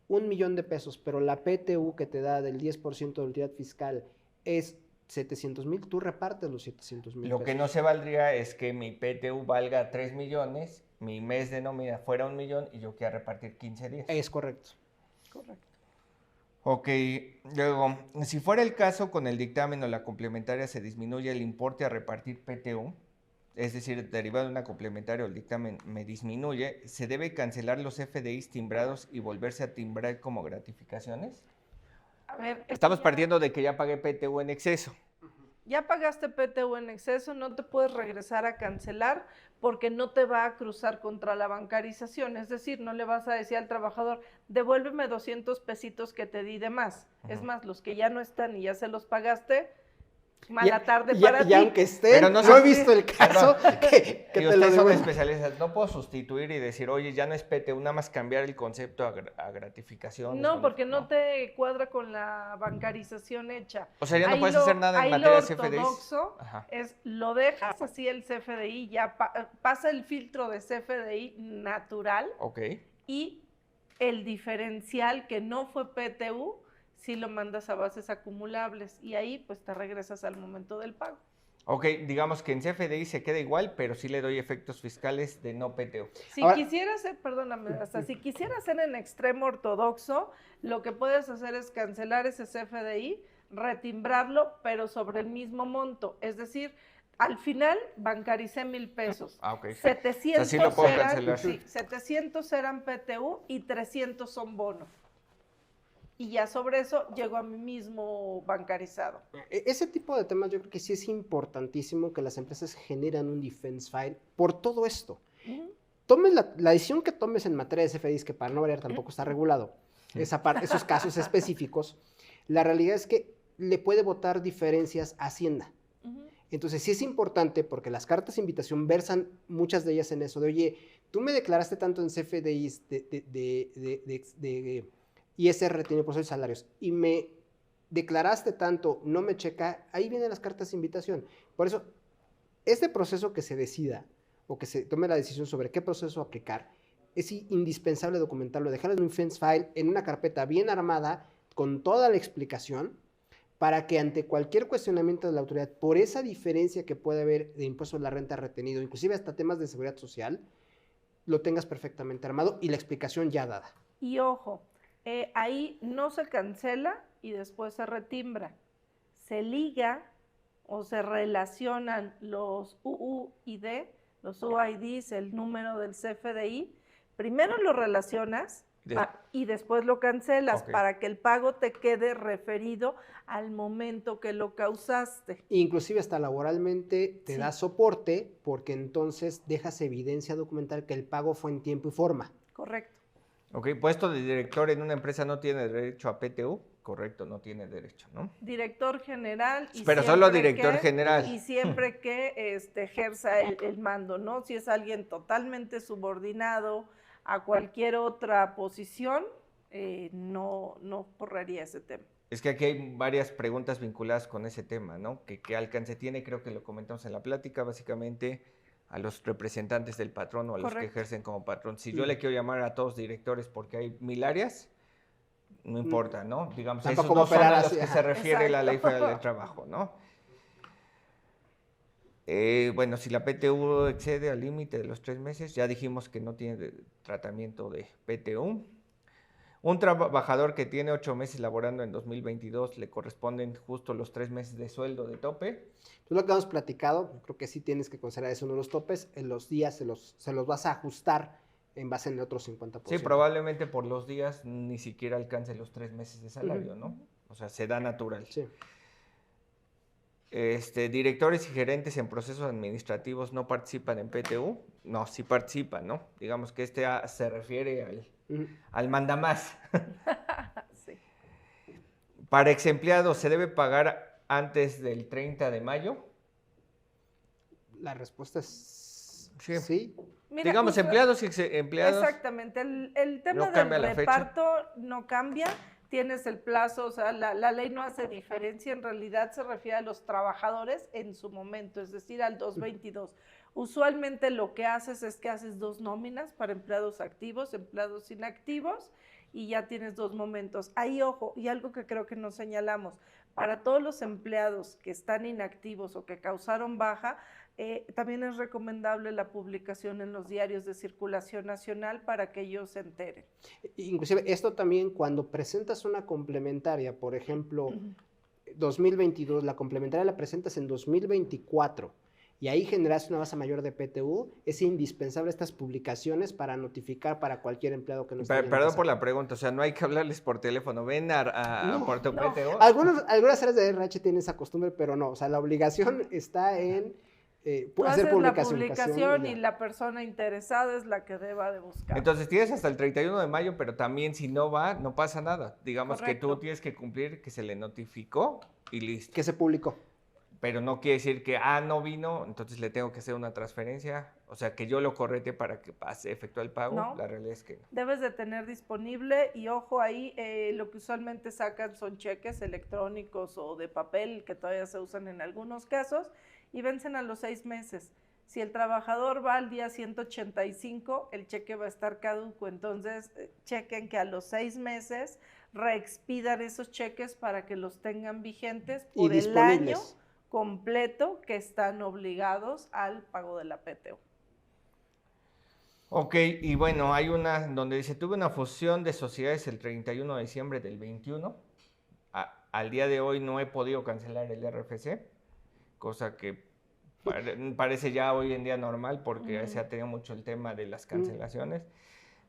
1 millón de pesos, pero la PTU que te da del 10% de utilidad fiscal es 700,000, tú repartes los 700,000 pesos. Lo que no se valdría es que mi PTU valga 3 millones, mi mes de nómina fuera 1 millón y yo quiera repartir 15 días. Es correcto. Correcto. Ok, luego, si fuera el caso con el dictamen o la complementaria se disminuye el importe a repartir PTU, es decir, derivado de una complementaria o el dictamen me disminuye, ¿se debe cancelar los FDIs timbrados y volverse a timbrar como gratificaciones? A ver, Estamos partiendo de que ya pagué PTU en exceso. ya pagaste PTU en exceso, no te puedes regresar a cancelar porque no te va a cruzar contra la bancarización. Es decir, no le vas a decir al trabajador, devuélveme 200 pesitos que te di de más. Es más, los que ya no están y ya se los pagaste, mala tarde para ti. Y aunque estén, Pero no, no he visto el caso que Y te lo ustedes son devuelvan. especialistas, no puedo sustituir y decir, oye, ya no es PTU, nada más cambiar el concepto a gratificación. No, porque no te cuadra con la bancarización hecha. O sea, ya no puedes hacer nada en materia de CFDIs. Lo ortodoxo es, lo dejas así el CFDI, ya pasa el filtro de CFDI natural. Ok. Y el diferencial que no fue PTU, sí lo mandas a bases acumulables y ahí pues te regresas al momento del pago. Ok, digamos que en CFDI se queda igual, pero sí le doy efectos fiscales de no PTU. Si quisiera hacer, perdóname, hasta si quisiera hacer en extremo ortodoxo, lo que puedes hacer es cancelar ese CFDI, retimbrarlo, pero sobre el mismo monto. Es decir, al final bancaricé 1,000 pesos. Ah, ok. 700, o sea, sí lo puedo eran, cancelar. sí, 700 eran PTU y 300 son bono. Y ya sobre eso llego a mí mismo bancarizado. Ese tipo de temas yo creo que sí es importantísimo que las empresas generan un defense file por todo esto. Tomes la decisión que tomes en materia de CFDIs, que para no variar tampoco está regulado, esos casos específicos, la realidad es que le puede votar diferencias a Hacienda. Entonces sí es importante porque las cartas de invitación versan muchas de ellas en eso de, oye, tú me declaraste tanto en CFDIs de ISR, tiene por de salarios, y me declaraste tanto, no me checa, ahí vienen las cartas de invitación. Por eso, este proceso que se decida o que se tome la decisión sobre qué proceso aplicar, es indispensable documentarlo, dejarlo en un defense file, en una carpeta bien armada, con toda la explicación, para que ante cualquier cuestionamiento de la autoridad, por esa diferencia que puede haber de impuesto a la renta retenido, inclusive hasta temas de seguridad social, lo tengas perfectamente armado y la explicación ya dada. Y ojo, ahí no se cancela y después se retimbra. Se liga o se relacionan los UUID, los UIDs, el número del CFDI. Primero lo relacionas y después lo cancelas para que el pago te quede referido al momento que lo causaste. Inclusive hasta laboralmente te da soporte porque entonces dejas evidencia documental que el pago fue en tiempo y forma. Correcto. Ok, puesto de director en una empresa no tiene derecho a PTU. Correcto, no tiene derecho, ¿no? Director general. Pero solo director general. Y siempre que ejerza el mando, ¿no? Si es alguien totalmente subordinado a cualquier otra posición, no correría ese tema. Es que aquí hay varias preguntas vinculadas con ese tema, ¿no? ¿Qué alcance tiene? Creo que lo comentamos en la plática, básicamente a los representantes del patrón o a los que ejercen como patrón. Si yo le quiero llamar a todos directores porque hay 1000 áreas, no importa, ¿no? Digamos, esos no son a los que se refiere la Ley Federal del Trabajo, ¿no? Bueno, si la PTU excede al límite de los 3 meses, ya dijimos que no tiene tratamiento de PTU. Un trabajador que tiene 8 meses laborando en 2022, le corresponden justo los 3 meses de sueldo de tope. Pues lo que hemos platicado, creo que sí tienes que considerar eso uno de los topes. En los días se los vas a ajustar en base en el otro 50%. Sí, probablemente por los días ni siquiera alcance los 3 meses de salario, ¿no? O sea, se da natural. Sí. Directores y gerentes en procesos administrativos no participan en PTU. No, sí participan, ¿no? Digamos que se refiere al mandamás. Sí. Para ex empleados, ¿se debe pagar antes del 30 de mayo? La respuesta es sí. Mira, digamos, empleados y empleados. Exactamente. El tema del reparto no cambia. Tienes el plazo, o sea, la ley no hace diferencia, en realidad se refiere a los trabajadores en su momento, es decir, al 222. Usualmente lo que haces es que haces 2 nóminas para empleados activos, empleados inactivos, y ya tienes 2 momentos. Ahí, ojo, y algo que creo que nos señalamos, para todos los empleados que están inactivos o que causaron baja, también es recomendable la publicación en los diarios de circulación nacional para que ellos se enteren. Inclusive esto también cuando presentas una complementaria, por ejemplo, 2022, la complementaria la presentas en 2024 y ahí generas una base mayor de PTU, es indispensable estas publicaciones para notificar para cualquier empleado que no esté. Perdón por la pregunta, o sea, no hay que hablarles por teléfono, ven por tu PTU. Algunas áreas de RH tienen esa costumbre, pero no, o sea, la obligación está en Tú hacer haces la publicación y ya. la persona interesada es la que deba de buscar. Entonces tienes hasta el 31 de mayo, pero también si no va, no pasa nada. Digamos que tú Correcto. tienes que cumplir, que se le notificó y listo. Que se publicó. Pero no quiere decir que, no vino, entonces le tengo que hacer una transferencia. O sea, que yo lo correte para que pase, efectúe el pago. No. La realidad es que no. Debes de tener disponible y ojo ahí, lo que usualmente sacan son cheques electrónicos o de papel que todavía se usan en algunos casos y vencen a los 6 meses. Si el trabajador va al día 185, el cheque va a estar caduco, entonces chequen que a los 6 meses reexpidan esos cheques para que los tengan vigentes por el año completo que están obligados al pago de la PTU. Ok, y bueno, hay una donde dice, tuve una fusión de sociedades el 31 de diciembre del 21. Al día de hoy no he podido cancelar el RFC, cosa que parece ya hoy en día normal porque se ha tenido mucho el tema de las cancelaciones.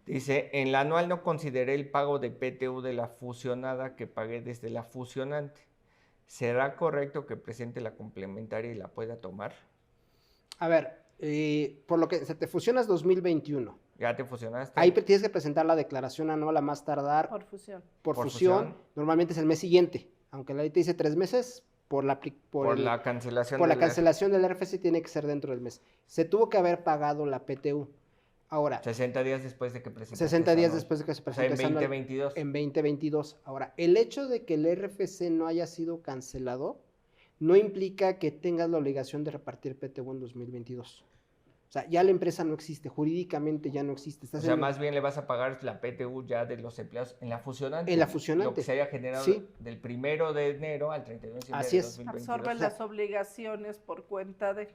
Dice, en la anual no consideré el pago de PTU de la fusionada que pagué desde la fusionante. ¿Será correcto que presente la complementaria y la pueda tomar? A ver, por lo que se te fusionas 2021. ¿Ya te fusionaste? Ahí tienes que presentar la declaración anual a más tardar. Por fusión. Por fusión. Normalmente es el mes siguiente. Aunque la ley te dice 3 meses, por la cancelación del RFC tiene que ser dentro del mes. Se tuvo que haber pagado la PTU. Ahora, 60 días después de que presentaste. 60 días después de que se presentó. O sea, en 2022. En 2022. Ahora, el hecho de que el RFC no haya sido cancelado no implica que tengas la obligación de repartir PTU en 2022. O sea, ya la empresa no existe, jurídicamente ya no existe. O sea, más bien le vas a pagar la PTU ya de los empleados en la fusionante. En la fusionante. Lo que se haya generado del 1 de enero al 31 de diciembre Así de es. 2022. Absorben las obligaciones por cuenta de...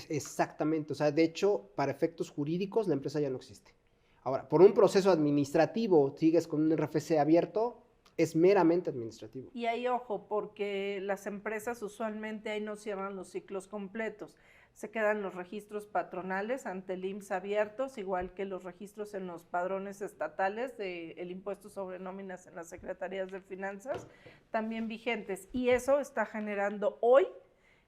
Exactamente. O sea, de hecho, para efectos jurídicos, la empresa ya no existe. Ahora, por un proceso administrativo, sigues con un RFC abierto, es meramente administrativo. Y ahí, ojo, porque las empresas usualmente ahí no cierran los ciclos completos. Se quedan los registros patronales ante el IMSS abiertos, igual que los registros en los padrones estatales del impuesto sobre nóminas en las secretarías de finanzas, también vigentes. Y eso está generando hoy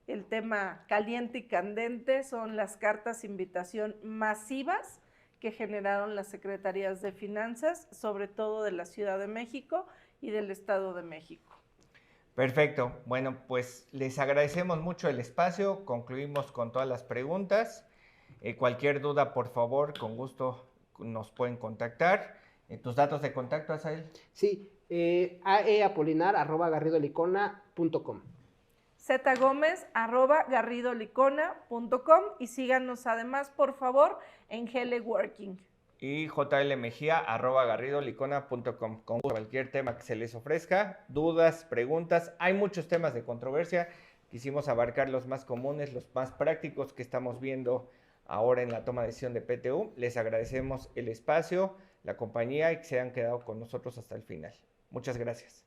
el tema caliente y candente, son las cartas invitación masivas que generaron las secretarías de finanzas, sobre todo de la Ciudad de México y del Estado de México. Perfecto. Bueno, pues les agradecemos mucho el espacio. Concluimos con todas las preguntas. Cualquier duda, por favor, con gusto nos pueden contactar. ¿Tus datos de contacto, Asael? Sí, aeapolinar@garridolicona.com. zgomez@garridolicona.com y síganos además, por favor, en Heleworking. Y jlmejía@garridolicona.com. Con cualquier tema que se les ofrezca, dudas, preguntas. Hay muchos temas de controversia. Quisimos abarcar los más comunes, los más prácticos que estamos viendo ahora en la toma de decisión de PTU. Les agradecemos el espacio, la compañía y que se hayan quedado con nosotros hasta el final. Muchas gracias.